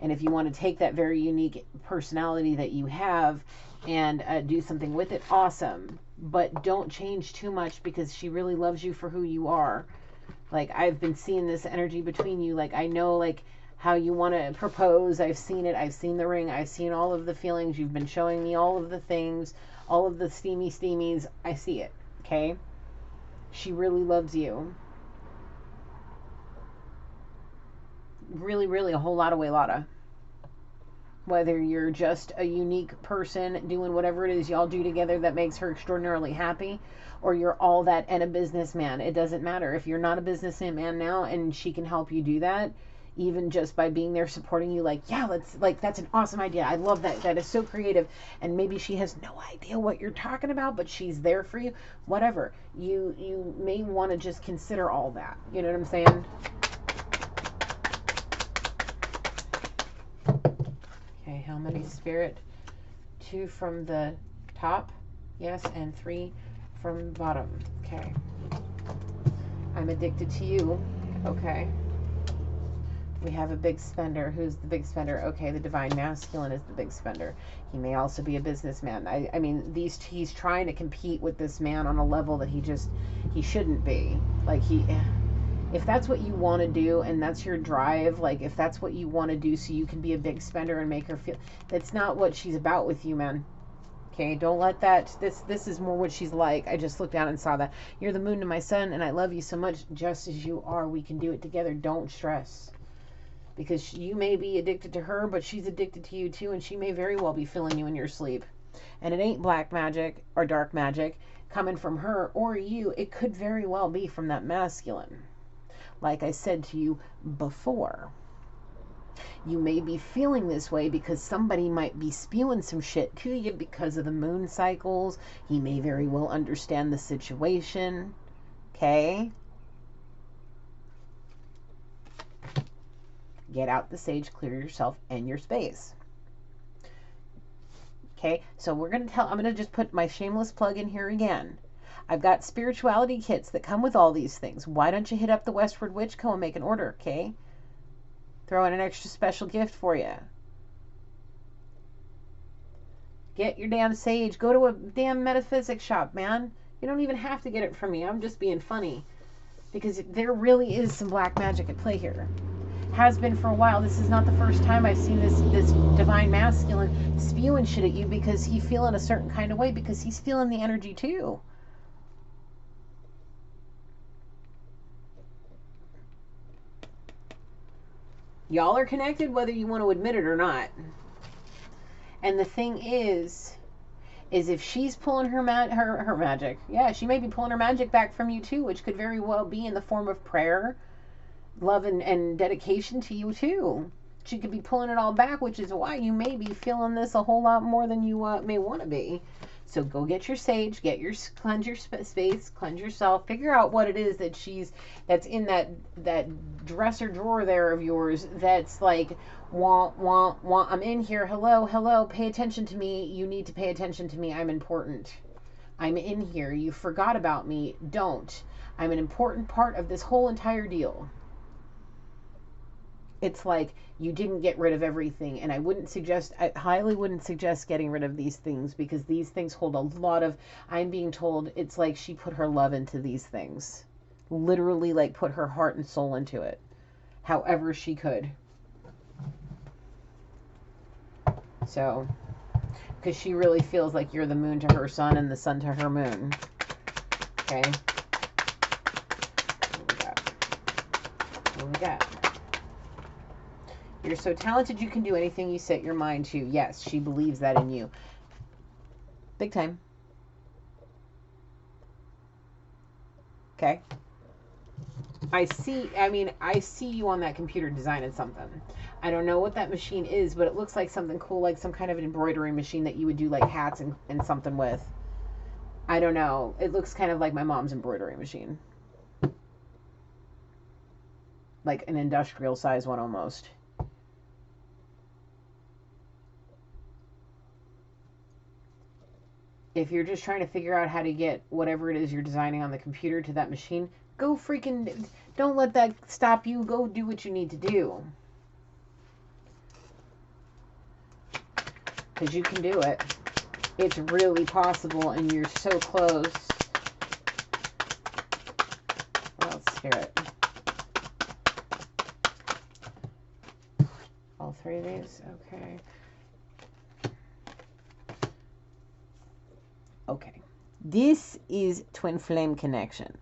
And if you want to take that very unique personality that you have and do something with it, awesome. But don't change too much, because she really loves you for who you are. Like, I've been seeing this energy between you. Like, I know, like, how you want to propose. I've seen it. I've seen the ring. I've seen all of the feelings. You've been showing me all of the things. All of the steamies, I see it, okay? She really loves you. Really, really a whole lot of way, lotta. Whether you're just a unique person doing whatever it is y'all do together that makes her extraordinarily happy, or you're all that and a businessman, it doesn't matter. If you're not a businessman now and she can help you do that, even just by being there supporting you, like, yeah, that's an awesome idea. I love that. That is so creative. And maybe she has no idea what you're talking about, but she's there for you. Whatever. You may want to just consider all that. You know what I'm saying? Okay, how many, spirit? 2 from the top, yes, and 3 from the bottom. Okay. I'm addicted to you. Okay. We have a big spender. Who's the big spender? Okay, the divine masculine is the big spender. He may also be a businessman. I mean, he's trying to compete with this man on a level that he shouldn't be. Like, if that's what you want to do and that's your drive, like if that's what you want to do so you can be a big spender and make her feel, that's not what she's about with you, man. Okay, don't let that, this is more what she's like. I just looked down and saw that. You're the moon to my sun, and I love you so much just as you are. We can do it together. Don't stress. Because you may be addicted to her, but she's addicted to you too, and she may very well be filling you in your sleep. And it ain't black magic or dark magic coming from her or you. It could very well be from that masculine. Like I said to you before. You may be feeling this way because somebody might be spewing some shit to you because of the moon cycles. He may very well understand the situation. Okay? Get out the sage, clear yourself and your space. Okay? So I'm going to just put my shameless plug in here again. I've got spirituality kits that come with all these things. Why don't you hit up the Westward Witch Co. and make an order, okay? Throw in an extra special gift for you. Get your damn sage. Go to a damn metaphysics shop, man. You don't even have to get it from me. I'm just being funny. Because there really is some black magic at play here. Has been for a while. This is not the first time I've seen this divine masculine spewing shit at you because he's feeling a certain kind of way because he's feeling the energy too. Y'all are connected whether you want to admit it or not. And the thing is if she's pulling her magic, yeah, she may be pulling her magic back from you too, which could very well be in the form of prayer, love, and dedication to you too. She could be pulling it all back, which is why you may be feeling this a whole lot more than you may want to be. So go get your sage, cleanse your space, cleanse yourself, figure out what it is that's in that dresser drawer there of yours that's like, want, I'm in here, hello, pay attention to me, you need to pay attention to me, I'm important. I'm in here, you forgot about me, don't. I'm an important part of this whole entire deal. It's like you didn't get rid of everything, and I highly wouldn't suggest getting rid of these things because these things hold a lot of, I'm being told it's like she put her love into these things. Literally like put her heart and soul into it. However she could. So, because she really feels like you're the moon to her sun and the sun to her moon. Okay? What we got? You're so talented you can do anything you set your mind to. Yes, she believes that in you. Big time. Okay. I see you on that computer designing something. I don't know what that machine is, but it looks like something cool, like some kind of an embroidery machine that you would do like hats and something with. I don't know. It looks kind of like my mom's embroidery machine. Like an industrial size one almost. If you're just trying to figure out how to get whatever it is you're designing on the computer to that machine, go freaking, don't let that stop you. Go do what you need to do. Because you can do it. It's really possible and you're so close. What else, Spirit? All three of these? Okay. Okay, this is twin flame connection.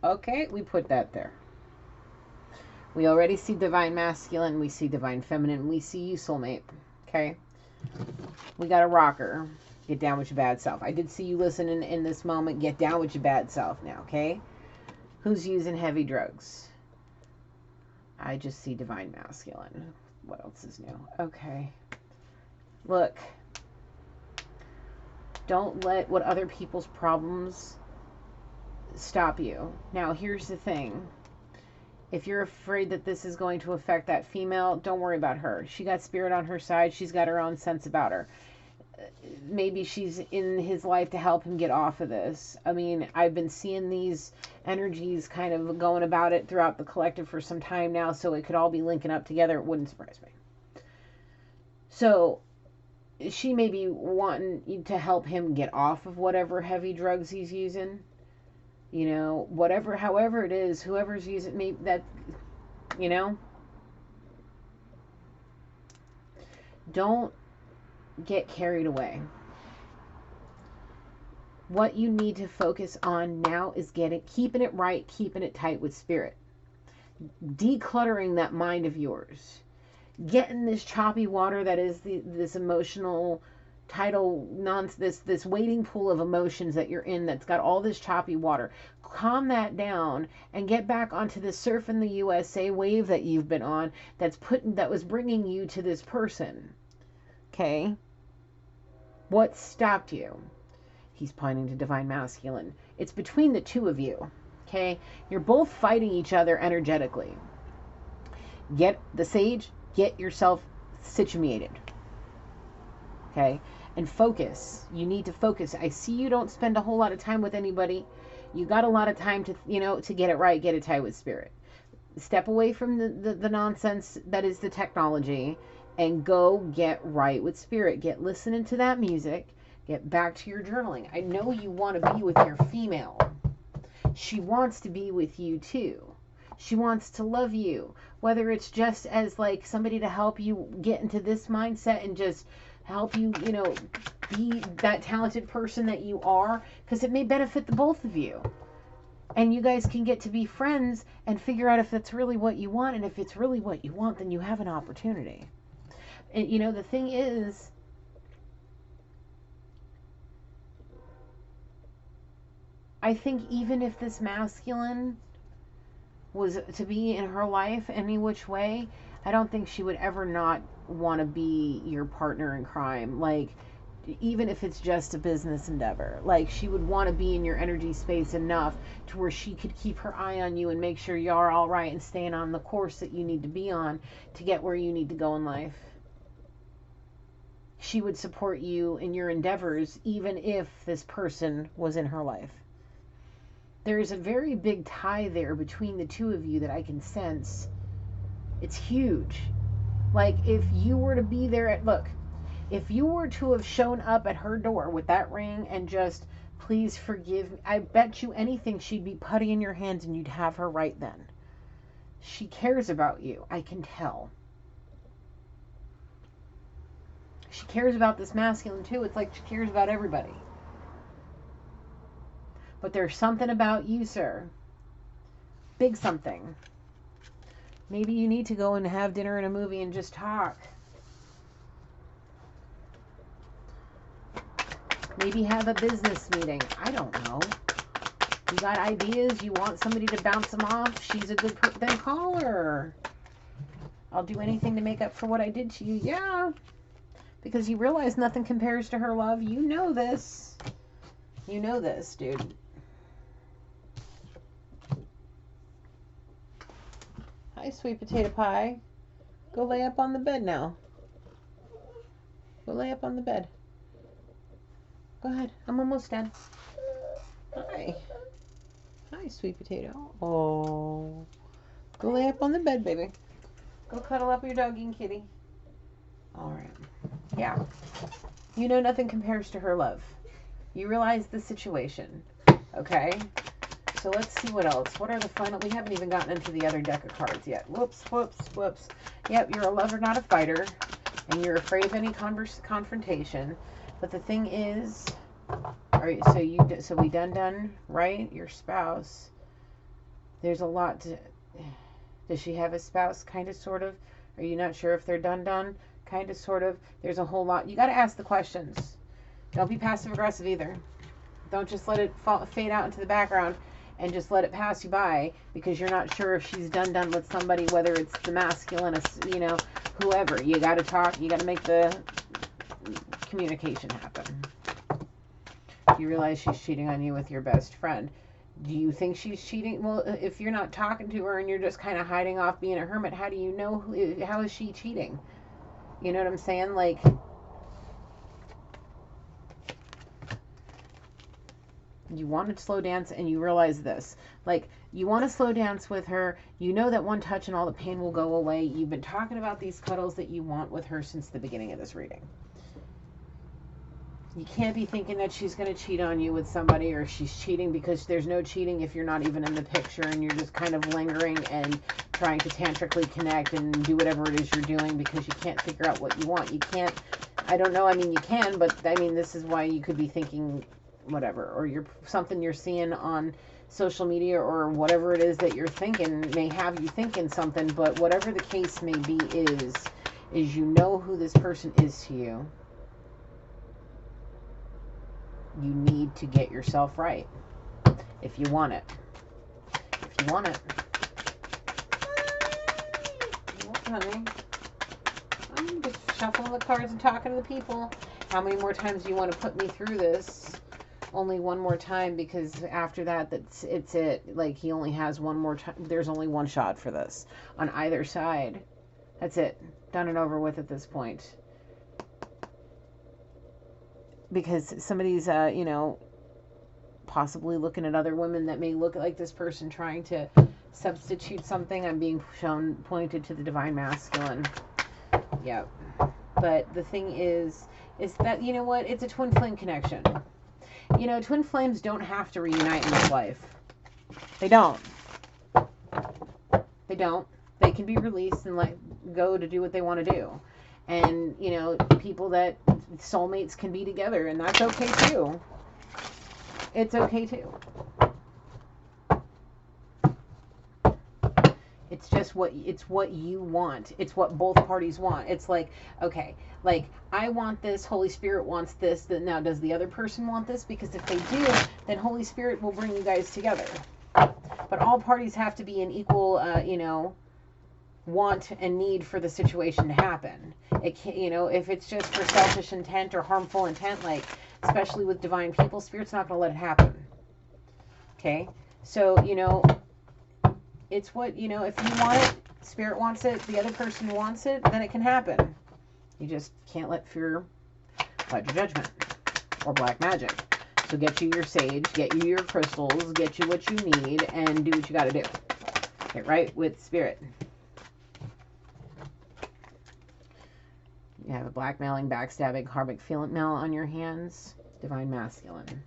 Okay, we put that there. We already see divine masculine, we see divine feminine, we see you soulmate. Okay, we got a rocker. Get down with your bad self. I did see you listening in this moment. Get down with your bad self now, okay? Who's using heavy drugs? I just see divine masculine. What else is new? Okay, look. Don't let what other people's problems stop you. Now, here's the thing. If you're afraid that this is going to affect that female, don't worry about her. She got spirit on her side. She's got her own sense about her. maybe she's in his life to help him get off of this. I mean, I've been seeing these energies kind of going about it throughout the collective for some time now, so it could all be linking up together. It wouldn't surprise me. So she may be wanting to help him get off of whatever heavy drugs he's using. You know, whatever, however it is, whoever's using, maybe that, you know, don't get carried away. What you need to focus on now is keeping it right, keeping it tight with spirit, decluttering that mind of yours, getting this choppy water that is this emotional tidal nonsense, this wading pool of emotions that you're in that's got all this choppy water. Calm that down and get back onto the surf in the USA wave that you've been on that was bringing you to this person. Okay? What stopped you? He's pointing to divine masculine. It's between the two of you. Okay? You're both fighting each other energetically. Get the sage, get yourself situated. Okay? And focus. You need to focus. I see you don't spend a whole lot of time with anybody. You got a lot of time to, to get it right, get it tight with spirit. Step away from the nonsense that is the technology and go get right with spirit. Get listening to that music. Get back to your journaling. I know you want to be with your female. She wants to be with you too. She wants to love you. Whether it's just as like somebody to help you get into this mindset and just help you, be that talented person that you are, because it may benefit the both of you. And you guys can get to be friends and figure out if that's really what you want. And if it's really what you want, then you have an opportunity. And, the thing is, I think even if this masculine was to be in her life any which way, I don't think she would ever not want to be your partner in crime. Like, even if it's just a business endeavor, like she would want to be in your energy space enough to where she could keep her eye on you and make sure you're all right and staying on the course that you need to be on to get where you need to go in life. She would support you in your endeavors even if this person was in her life. There is a very big tie there between the two of you that I can sense. It's huge. Like, if you were to be there if you were to have shown up at her door with that ring and just, please forgive me, I bet you anything she'd be putty in your hands and you'd have her right then. She cares about you. I can tell. She cares about this masculine too. It's like she cares about everybody. But there's something about you, sir. Big something. Maybe you need to go and have dinner and a movie and just talk. Maybe have a business meeting. I don't know. You got ideas? You want somebody to bounce them off? She's a good person. Then call her. I'll do anything to make up for what I did to you. Yeah. Because you realize nothing compares to her love. You know this. You know this, dude. Hi, sweet potato pie. Go lay up on the bed now. Go lay up on the bed. Go ahead. I'm almost done. Hi. Hi, sweet potato. Oh. Go lay up on the bed, baby. Go cuddle up your doggy and kitty. All right. Yeah. You know nothing compares to her love. You realize the situation. Okay? So let's see what else. What are the final... We haven't even gotten into the other deck of cards yet. Whoops, whoops, whoops. Yep, you're a lover, not a fighter. And you're afraid of any confrontation. But the thing is... So we done, right? Your spouse. There's a lot to... Does she have a spouse? Kind of, sort of. Are you not sure if they're done? Kind of, sort of. There's a whole lot. You got to ask the questions. Don't be passive-aggressive either. Don't just let it fade out into the background and just let it pass you by because you're not sure if she's done with somebody, whether it's the masculine, whoever. You got to talk. You got to make the communication happen. You realize she's cheating on you with your best friend. Do you think she's cheating? Well, if you're not talking to her and you're just kind of hiding off being a hermit, how do you know? How is she cheating? You know what I'm saying? Like, You want to slow dance and you realize this. Like, you want to slow dance with her. You know that one touch and all the pain will go away. You've been talking about these cuddles that you want with her since the beginning of this reading. You can't be thinking that she's going to cheat on you with somebody, or she's cheating, because there's no cheating if you're not even in the picture and you're just kind of lingering and trying to tantrically connect and do whatever it is you're doing because you can't figure out what you want. You can't, I don't know, I mean, you can, but I mean, this is why you could be thinking whatever, or something you're seeing on social media or whatever it is that you're thinking may have you thinking something, but whatever the case may be is you know who this person is to you. You need to get yourself right if you want it. If you want it. What, honey? I'm just shuffling the cards and talking to the people. How many more times do you want to put me through this? Only one more time, because after that, it's it. Like, he only has one more time. There's only one shot for this on either side. That's it. Done and over with at this point. Because somebody's, you know, possibly looking at other women that may look like this person, trying to substitute something. I'm being pointed to the divine masculine. Yep. But the thing is that, you know what? It's a twin flame connection. You know, twin flames don't have to reunite in this life. They don't. They don't. They can be released and let go to do what they want to do. And, you know, people that soulmates can be together, and that's okay too. It's okay too. It's just what you want. It's what both parties want. It's like, okay, like, I want this, Holy Spirit wants this. Now, does the other person want this? Because if they do, then Holy Spirit will bring you guys together. But all parties have to be in equal, you know, want and need for the situation to happen. It can't, you know, if it's just for selfish intent or harmful intent, like, especially with divine people, Spirit's not going to let it happen. Okay? So, you know, it's what, you know, if you want it, Spirit wants it, the other person wants it, then it can happen. You just can't let fear fight your judgment or black magic. So get you your sage, get you your crystals, get you what you need, and do what you got to do. Get right with Spirit. You have a blackmailing, backstabbing, karmic female on your hands. Divine masculine.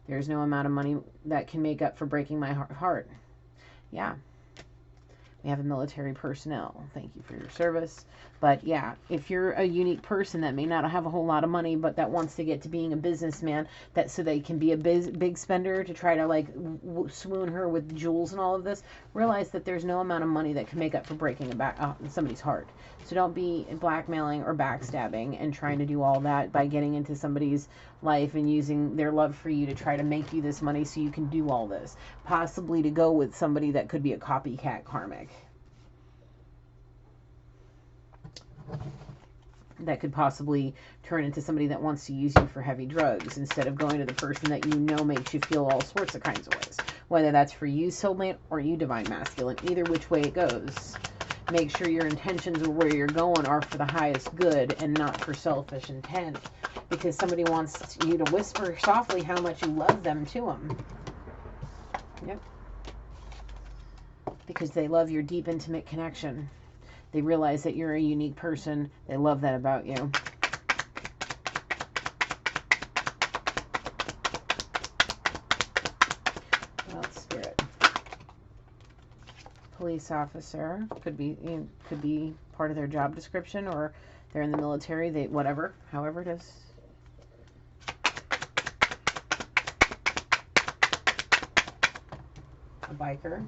There's no amount of money that can make up for breaking my heart. Yeah. We have a military personnel. Thank you for your service. But yeah, if you're a unique person that may not have a whole lot of money, but that wants to get to being a businessman, that so they can be a big spender to try to, like, swoon her with jewels and all of this, realize that there's no amount of money that can make up for breaking somebody's heart. So don't be blackmailing or backstabbing and trying to do all that by getting into somebody's life and using their love for you to try to make you this money so you can do all this. Possibly to go with somebody that could be a copycat karmic. That could possibly turn into somebody that wants to use you for heavy drugs instead of going to the person that you know makes you feel all sorts of kinds of ways. Whether that's for you, soulmate, or you, divine masculine. Either which way it goes. Make sure your intentions of where you're going are for the highest good and not for selfish intent. Because somebody wants you to whisper softly how much you love them to them. Yep. Because they love your deep, intimate connection. They realize that you're a unique person. They love that about you. Well, Spirit. Police officer could be part of their job description, or they're in the military. They whatever, however it is. A biker.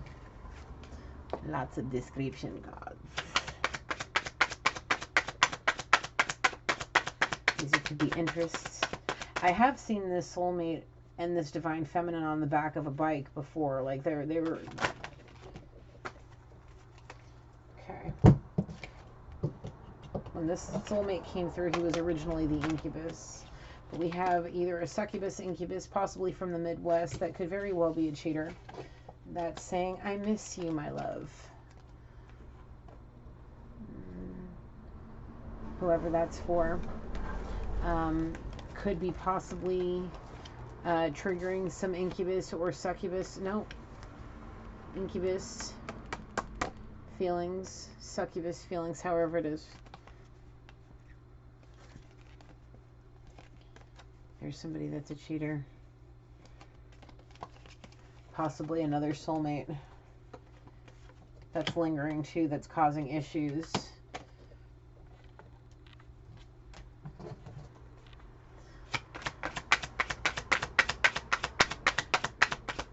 Lots of description cards. These could be interests. I have seen this soulmate and this divine feminine on the back of a bike before. Like they were. Okay. When this soulmate came through, he was originally the incubus. But we have either a succubus, incubus, possibly from the Midwest, that could very well be a cheater. That's saying, I miss you, my love. Whoever that's for. Could be possibly triggering some incubus or succubus. No, incubus feelings, succubus feelings, however it is. There's somebody that's a cheater. Possibly another soulmate that's lingering too, that's causing issues.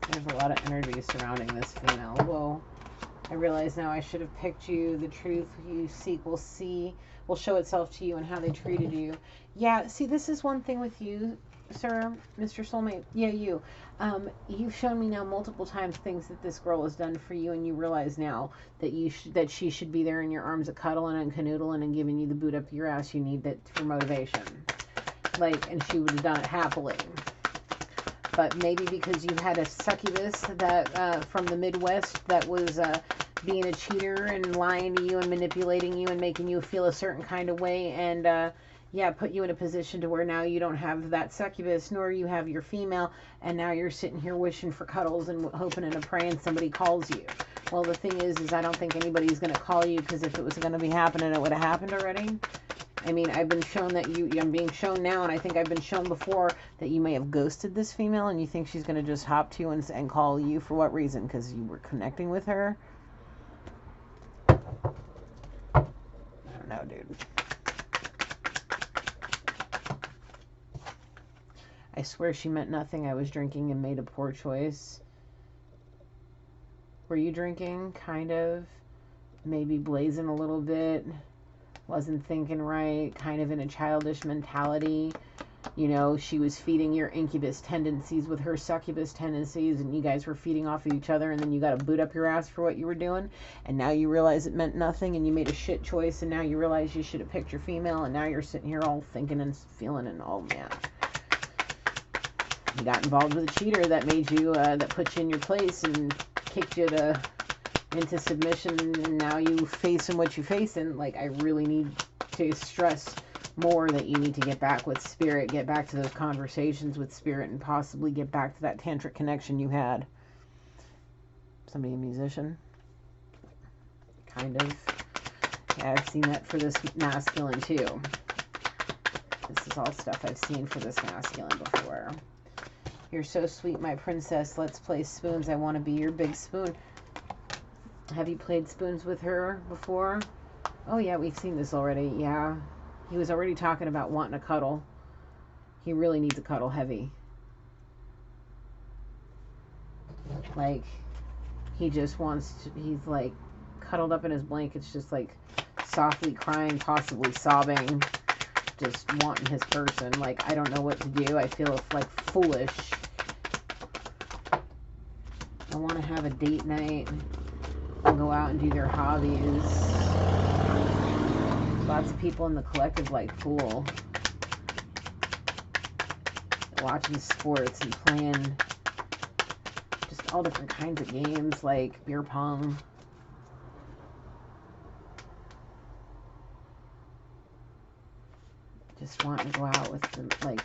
There's a lot of energy surrounding this female. Whoa. I realize now I should have picked you. The truth you seek will show itself to you and how they treated you. Yeah, see, this is one thing with you, sir, Mr. Soulmate. Yeah, you. You've shown me now multiple times things that this girl has done for you, and you realize now that she should be there in your arms, cuddling and canoodling and giving you the boot up your ass you need that for motivation. Like, and she would have done it happily. But maybe because you had a succubus that from the Midwest that was being a cheater and lying to you and manipulating you and making you feel a certain kind of way, and yeah, put you in a position to where now you don't have that succubus, nor you have your female, and now you're sitting here wishing for cuddles and hoping and praying somebody calls you. Well, the thing is I don't think anybody's going to call you, because if it was going to be happening, it would have happened already. I mean, I've been shown that I'm being shown now, and I think I've been shown before, that you may have ghosted this female, and you think she's going to just hop to you and call you. For what reason? Because you were connecting with her? I don't know, dude. I swear she meant nothing. I was drinking and made a poor choice. Were you drinking? Kind of. Maybe blazing a little bit. Wasn't thinking right, kind of in a childish mentality. You know, she was feeding your incubus tendencies with her succubus tendencies, and you guys were feeding off of each other, and then you got to boot up your ass for what you were doing, and now you realize it meant nothing, and you made a shit choice, and now you realize you should have picked your female, and now you're sitting here all thinking and feeling, and oh man. You got involved with a cheater that made you, that put you in your place and kicked you into submission, and now you facing what you facing. Like, I really need to stress more that you need to get back with spirit, get back to those conversations with spirit, and possibly get back to that tantric connection you had. Somebody a musician? Kind of. Yeah, I've seen that for this masculine too. This is all stuff I've seen for this masculine before. You're so sweet, my princess. Let's play spoons. I want to be your big spoon. Have you played spoons with her before? Oh yeah, we've seen this already. Yeah. He was already talking about wanting a cuddle. He really needs a cuddle heavy. Like, he just wants to, he's like cuddled up in his blankets, just like softly crying, possibly sobbing, just wanting his person. Like, I don't know what to do. I feel like foolish. I want to have a date night. Go out and do their hobbies. Lots of people in the collective like pool, watching sports and playing just all different kinds of games like beer pong. Just wanting to go out with them, like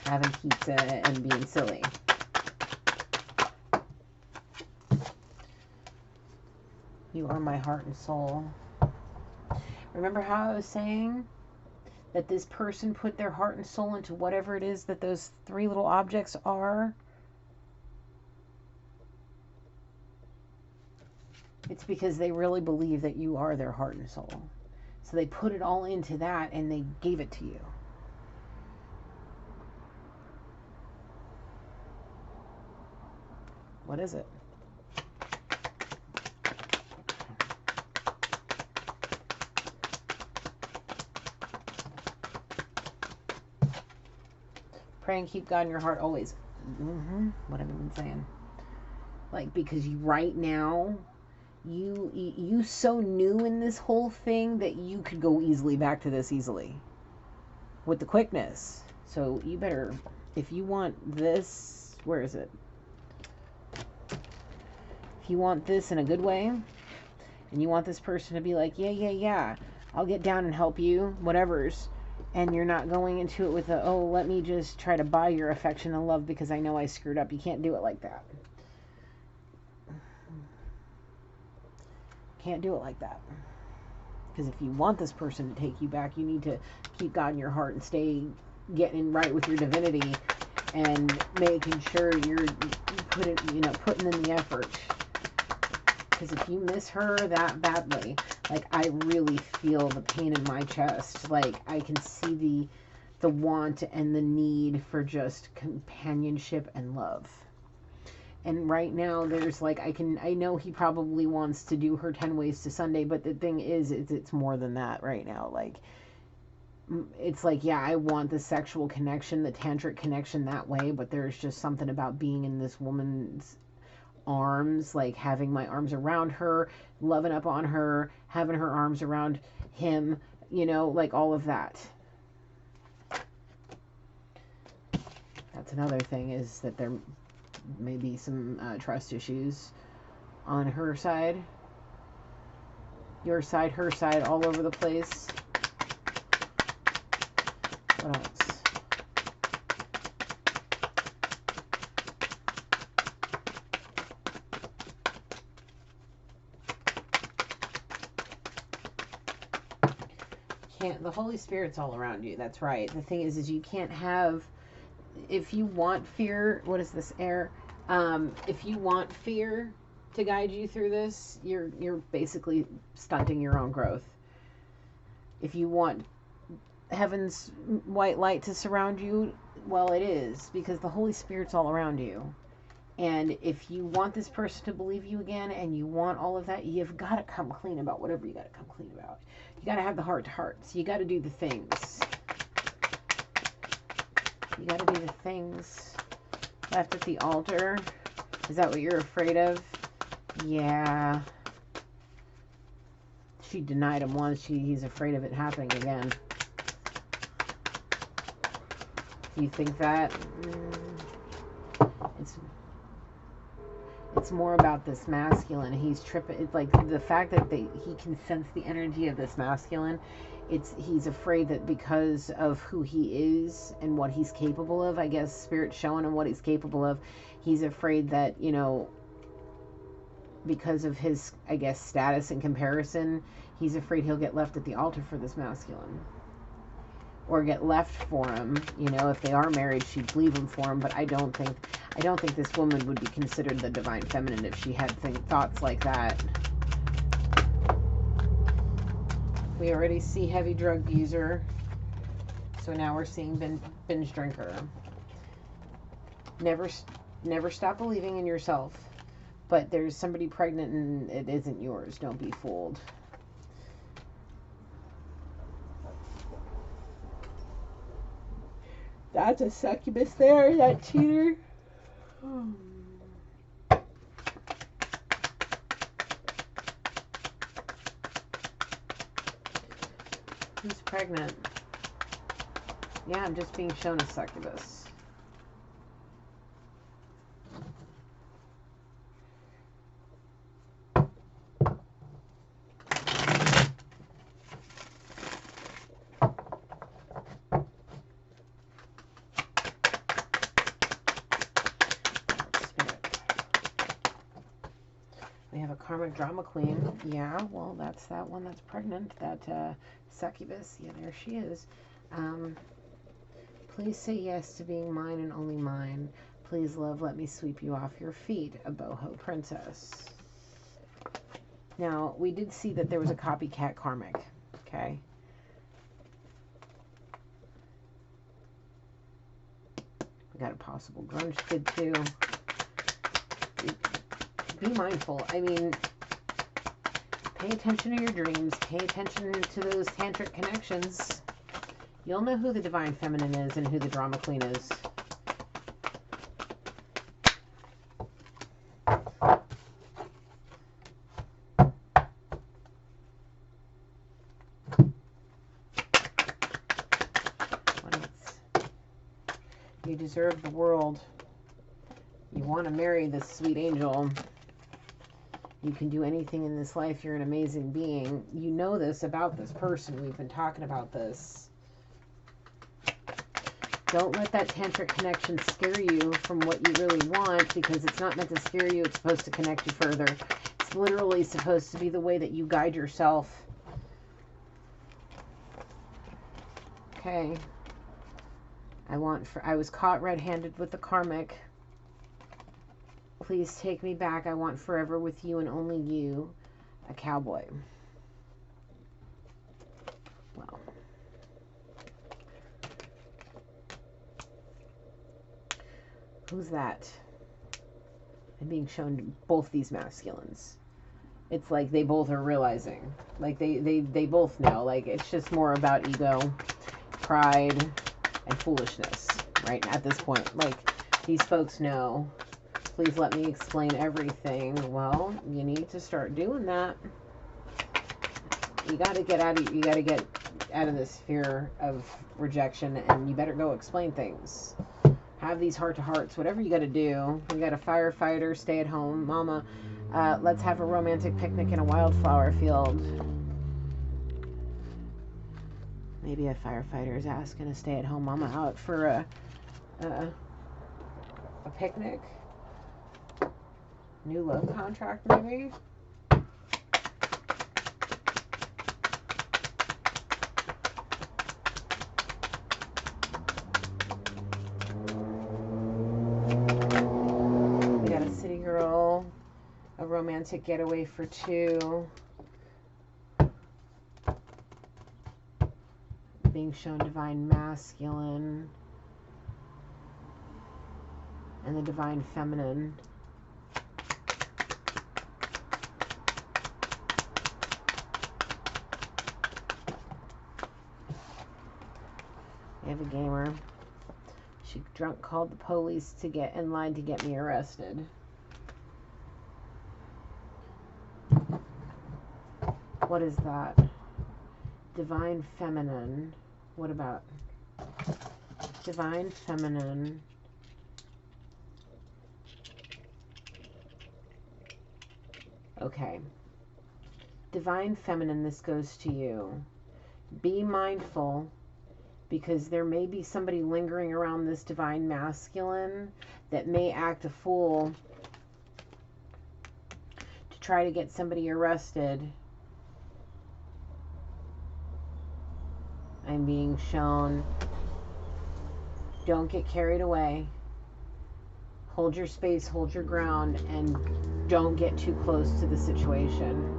having pizza and being silly. You are my heart and soul. Remember how I was saying that this person put their heart and soul into whatever it is that those three little objects are? It's because they really believe that you are their heart and soul. So they put it all into that and they gave it to you. What is it? Pray and keep God in your heart always. What have I been saying? Like, because right now, you so new in this whole thing that you could go easily back to this easily. With the quickness. So you better, if you want this, where is it? If you want this in a good way, and you want this person to be like, yeah, I'll get down and help you, whatever's, And you're not going into it with oh, let me just try to buy your affection and love because I know I screwed up. You can't do it like that. Can't do it like that. Because if you want this person to take you back, you need to keep God in your heart and stay getting right with your divinity and making sure you're putting in the effort. Because if you miss her that badly, like, I really feel the pain in my chest. Like, I can see the want and the need for just companionship and love. And right now, there's like, I know he probably wants to do her 10 ways to Sunday, but the thing is it's more than that right now. Like, it's like, yeah, I want the sexual connection, the tantric connection that way, but there's just something about being in this woman's arms, like having my arms around her, loving up on her, having her arms around him, like all of that. That's another thing, is that there may be some trust issues on her side, your side, her side, all over the place. What else? The Holy Spirit's all around you. That's right. The thing is you can't have, if you want fear, what is this, air? If you want fear to guide you through this, you're basically stunting your own growth. If you want heaven's white light to surround you, well, it is, because the Holy Spirit's all around you. And if you want this person to believe you again, and you want all of that, you've got to come clean about whatever you got to come clean about. You got to have the heart to hearts. You got to do the things. You got to do the things. Left at the altar. Is that what you're afraid of? Yeah. She denied him once. He's afraid of it happening again. Do you think that? It's more about this masculine. He's tripping. It's like the fact that he can sense the energy of this masculine. He's afraid that because of who he is and what he's capable of, I guess Spirit's showing him what he's capable of. He's afraid that, because of his, I guess, status and comparison, he's afraid he'll get left at the altar for this masculine. Or get left for him. If they are married, she'd leave him for him. But I don't think this woman would be considered the divine feminine if she had thoughts like that. We already see heavy drug user. So now we're seeing binge drinker. Never stop believing in yourself. But there's somebody pregnant and it isn't yours. Don't be fooled. That's a succubus there, that cheater. Who's pregnant? Yeah, I'm just being shown a succubus. Karmic drama queen. Yeah, well, that's that one that's pregnant. That succubus. Yeah, there she is. Please say yes to being mine and only mine. Please, love, let me sweep you off your feet. A boho princess. Now, we did see that there was a copycat karmic. Okay. We got a possible grunge kid, too. Be mindful. I mean, pay attention to your dreams. Pay attention to those tantric connections. You'll know who the divine feminine is and who the drama queen is. You deserve the world. You want to marry this sweet angel. You can do anything in this life. You're an amazing being. You know this about this person. We've been talking about this. Don't let that tantric connection scare you from what you really want, because it's not meant to scare you. It's supposed to connect you further. It's literally supposed to be the way that you guide yourself. Okay. I was caught red-handed with the karmic. Please take me back. I want forever with you and only you. A cowboy. Well. Who's that? I'm being shown both these masculines. It's like they both are realizing. Like they both know. Like it's just more about ego, pride, and foolishness, right? At this point. Like these folks know. Please let me explain everything. Well, you need to start doing that. You gotta get out of this fear of rejection, and you better go explain things. Have these heart-to-hearts, whatever you got to do. We got a firefighter, stay at home, mama. Let's have a romantic picnic in a wildflower field. Maybe a firefighter is asking a stay-at-home mama out for a picnic. New love contract, maybe. A romantic getaway for two. Being shown divine masculine and the divine feminine. I have a gamer. She drunk called the police to get in line to get me arrested. What is that? Divine feminine. What about divine feminine? Okay. Divine feminine, this goes to you. Be mindful, because there may be somebody lingering around this divine masculine that may act a fool to try to get somebody arrested. I'm being shown, don't get carried away. Hold your space, hold your ground, and don't get too close to the situation.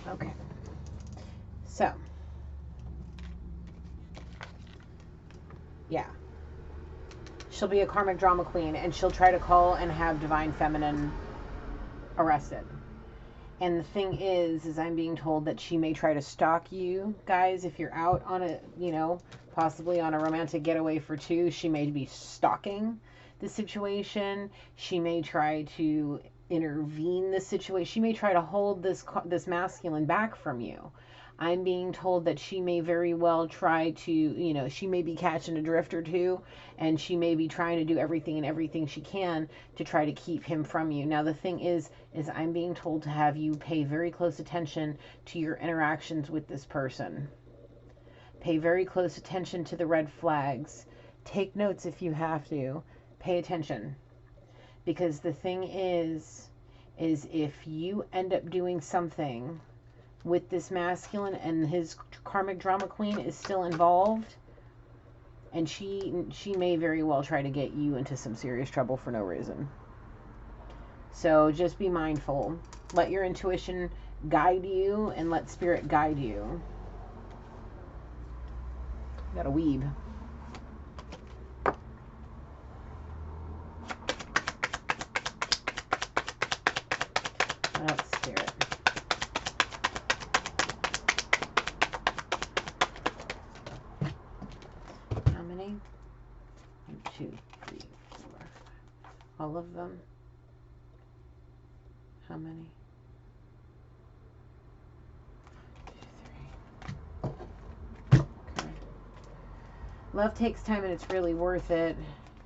Okay. So, yeah. She'll be a karmic drama queen, and she'll try to call and have divine feminine arrested. And the thing is I'm being told that she may try to stalk you guys if you're out on a, possibly on a romantic getaway for two. She may be stalking the situation. She may try to intervene the situation. She may try to hold this masculine back from you. I'm being told that she may very well try to, she may be catching a drift or two, and she may be trying to do everything she can to try to keep him from you. Now, the thing is I'm being told to have you pay very close attention to your interactions with this person. Pay very close attention to the red flags. Take notes if you have to. Pay attention. Because the thing is if you end up doing something with this masculine and his karmic drama queen is still involved, And she may very well try to get you into some serious trouble for no reason. So just be mindful. Let your intuition guide you and let spirit guide you. Got a weeb. What else, spirit? How many? 1, 2, 3, 4. All of them? How many? 2, 3. Okay. Love takes time and it's really worth it.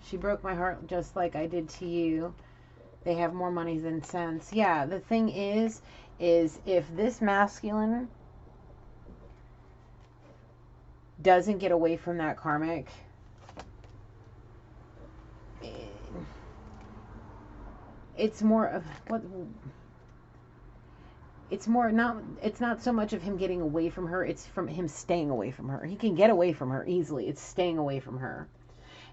She broke my heart just like I did to you. They have more money than sense. Yeah, the thing is if this masculine doesn't get away from that karmic, it's more of what it's not so much of him getting away from her, it's from him staying away from her. He can get away from her easily. It's staying away from her.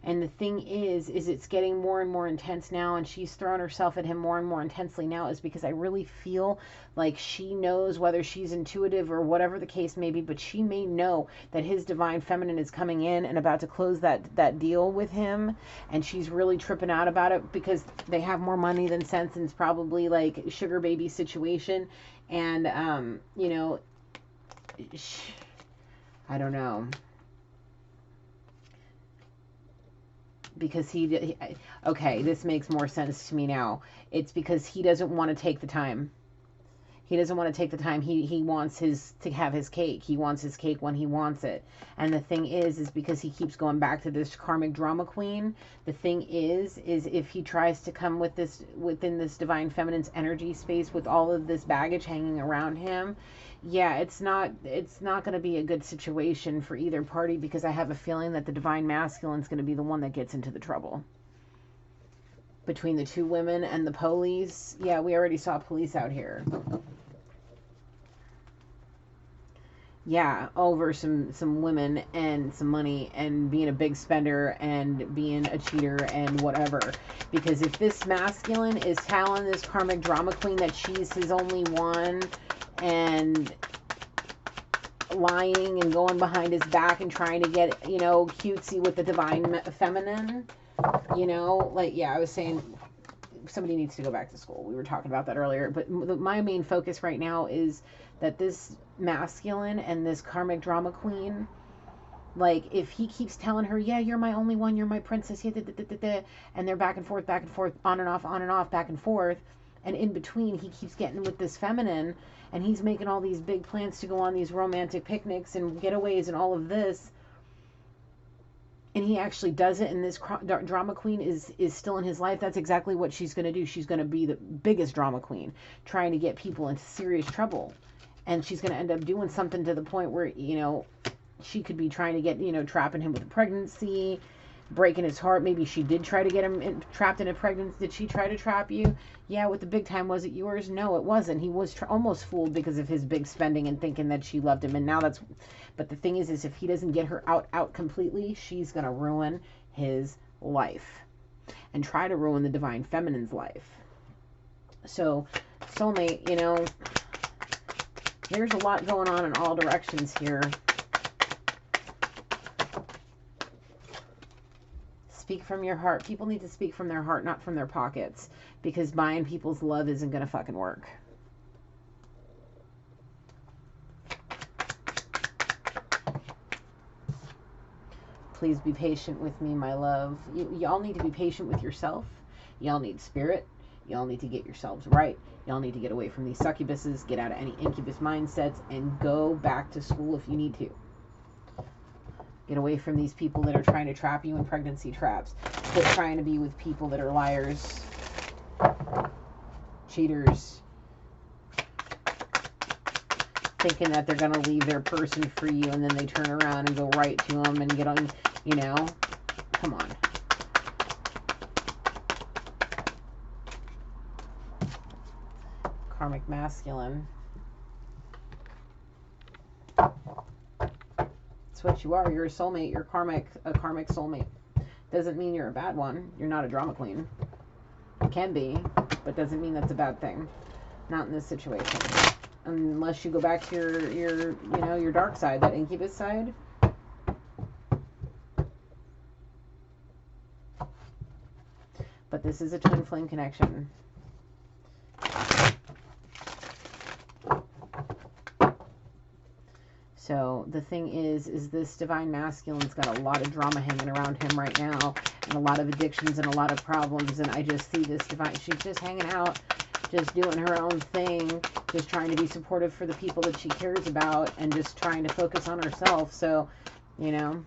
And the thing is it's getting more and more intense now, and she's thrown herself at him more and more intensely now, is because I really feel like she knows, whether she's intuitive or whatever the case may be, but she may know that his divine feminine is coming in and about to close that deal with him, and she's really tripping out about it because they have more money than sense, and it's probably like sugar baby situation. And you know, I don't know. Because okay, this makes more sense to me now. It's because he doesn't want to take the time. He doesn't want to take the time. He wants to have his cake. He wants his cake when he wants it. And the thing is because he keeps going back to this karmic drama queen. The thing is if he tries to come within this divine feminine's energy space with all of this baggage hanging around him, yeah, it's not going to be a good situation for either party, because I have a feeling that the divine masculine is going to be the one that gets into the trouble. Between the two women and the police. Yeah, we already saw police out here. Yeah, over some women and some money and being a big spender and being a cheater and whatever. Because if this masculine is telling this karmic drama queen that she's his only one, and lying and going behind his back and trying to get, you know, cutesy with the divine feminine, you know, like, yeah, I was saying somebody needs to go back to school. We were talking about that earlier, but my main focus right now is that this masculine and this karmic drama queen, like, if he keeps telling her, yeah, you're my only one, you're my princess, yeah, and they're back and forth, on and off, back and forth, and in between he keeps getting with this feminine, and he's making all these big plans to go on these romantic picnics and getaways and all of this, and he actually does it, and this drama queen is still in his life. That's exactly what she's going to do. She's going to be the biggest drama queen, trying to get people into serious trouble, and she's going to end up doing something to the point where, you know, she could be trying to get, you know, trapping him with a pregnancy, breaking his heart. Maybe she did try to get him trapped in a pregnancy. Did she try to trap you? Yeah, with the big time. Was it yours? No, it wasn't. He was almost fooled because of his big spending and thinking that she loved him. And now that's, but the thing is if he doesn't get her out completely, she's going to ruin his life and try to ruin the divine feminine's life. So, soulmate, you know, there's a lot going on in all directions here. Speak from your heart. People need to speak from their heart, not from their pockets, because buying people's love isn't going to fucking work. Please be patient with me, my love. Y'all need to be patient with yourself. Y'all need spirit. Y'all need to get yourselves right. Y'all need to get away from these succubuses, get out of any incubus mindsets, and go back to school if you need to. Get away from these people that are trying to trap you in pregnancy traps. Quit trying to be with people that are liars, cheaters, thinking that they're going to leave their person for you, and then they turn around and go right to them and get on, you know. Come on. Karmic masculine. That's what you are. You're a soulmate. You're a karmic soulmate. Doesn't mean you're a bad one. You're not a drama queen. You can be, but doesn't mean that's a bad thing. Not in this situation. Unless you go back to your dark side, that incubus side. But this is a twin flame connection. So the thing is this divine masculine's got a lot of drama hanging around him right now, and a lot of addictions and a lot of problems. And I just see this divine, she's just hanging out, just doing her own thing, just trying to be supportive for the people that she cares about, and just trying to focus on herself. So, you know,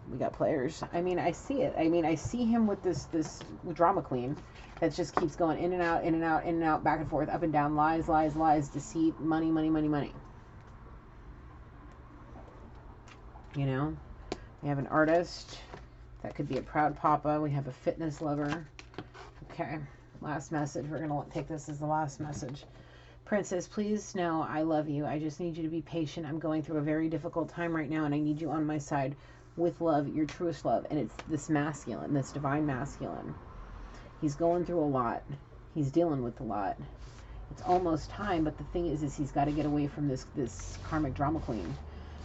we got players. I mean, I see it. I mean, I see him with this drama queen that just keeps going in and out, in and out, in and out, back and forth, up and down, lies, lies, lies, deceit, money, money, money, money. You know, we have an artist. That could be a proud papa. We have a fitness lover. Okay, last message. We're going to take this as the last message. Princess, please know I love you. I just need you to be patient. I'm going through a very difficult time right now, and I need you on my side with love, your truest love. And it's this masculine, this divine masculine. He's going through a lot. He's dealing with a lot. It's almost time, but the thing is he's got to get away from this karmic drama queen.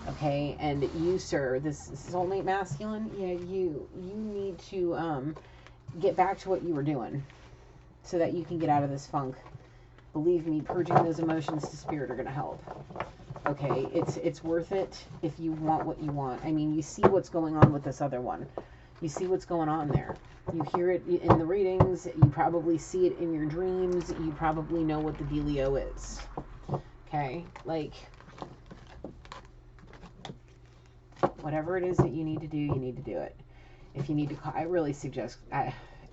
Okay, and you, sir, this soulmate masculine, yeah, you need to get back to what you were doing so that you can get out of this funk. Believe me, purging those emotions to spirit are going to help. Okay, it's worth it if you want what you want. I mean, you see what's going on with this other one. You see what's going on there. You hear it in the readings. You probably see it in your dreams. You probably know what the dealio is. Okay, like, whatever it is that you need to do, you need to do it. If you need to call, I really suggest,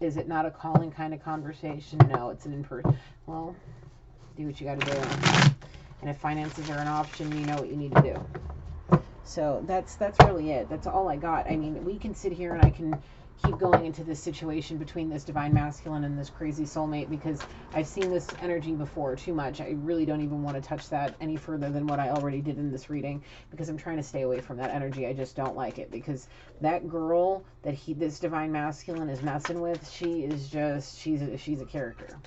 is it not a calling kind of conversation? No, it's an in-person. Well, do what you got to do. And if finances are an option, you know what you need to do. So that's really it. That's all I got. I mean, we can sit here and I can keep going into this situation between this divine masculine and this crazy soulmate, because I've seen this energy before too much. I really don't even want to touch that any further than what I already did in this reading, because I'm trying to stay away from that energy. I just don't like it, because that girl that this divine masculine is messing with, she is just, she's a character.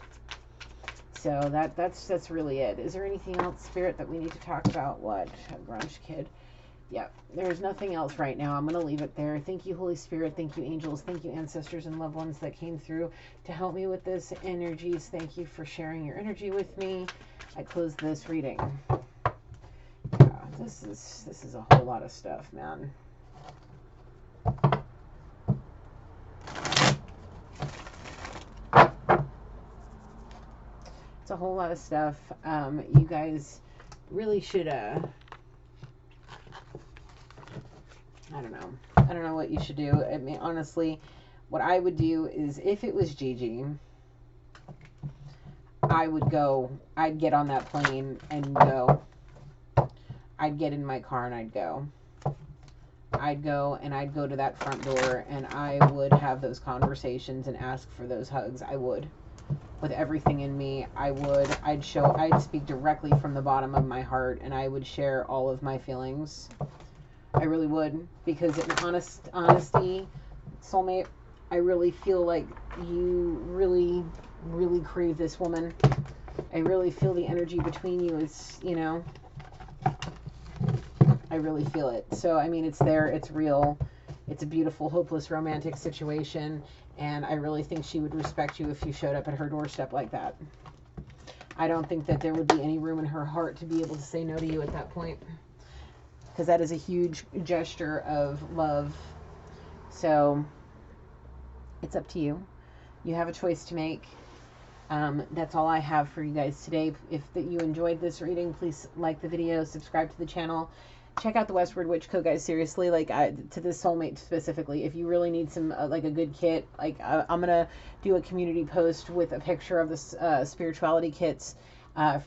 So that's really it. Is there anything else, Spirit, that we need to talk about? What? A grunge kid. Yeah, there's nothing else right now. I'm going to leave it there. Thank you, Holy Spirit. Thank you, angels. Thank you, ancestors and loved ones that came through to help me with this energies. Thank you for sharing your energy with me. I close this reading. Yeah, this is a whole lot of stuff, man. It's a whole lot of stuff. You guys really should I don't know what you should do. I mean, honestly, what I would do is, if it was Gigi, I'd get on that plane and go. I'd get in my car and I'd go and I'd go to that front door and I would have those conversations and ask for those hugs. I would. With everything in me, I'd speak directly from the bottom of my heart, and I would share all of my feelings. I really would, because in honesty, soulmate, I really feel like you really, really crave this woman. I really feel the energy between you is, you know, I really feel it. So, I mean, it's there, it's real, it's a beautiful, hopeless, romantic situation, and I really think she would respect you if you showed up at her doorstep like that. I don't think that there would be any room in her heart to be able to say no to you at that point, because that is a huge gesture of love. So it's up to you. You have a choice to make. That's all I have for you guys today. If you enjoyed this reading, please like the video, subscribe to the channel. Check out the Westward Witch Co, guys. Seriously, like, to this soulmate specifically, if you really need some like a good kit, like I'm gonna do a community post with a picture of the spirituality kits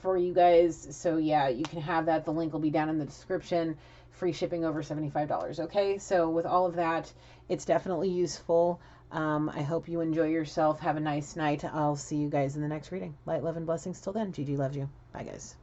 for you guys. So yeah, you can have that. The link will be down in the description. Free shipping over $75. Okay, so with all of that, it's definitely useful. I hope you enjoy yourself. Have a nice night. I'll see you guys in the next reading. Light, love, and blessings till then. Gigi loves you. Bye, guys.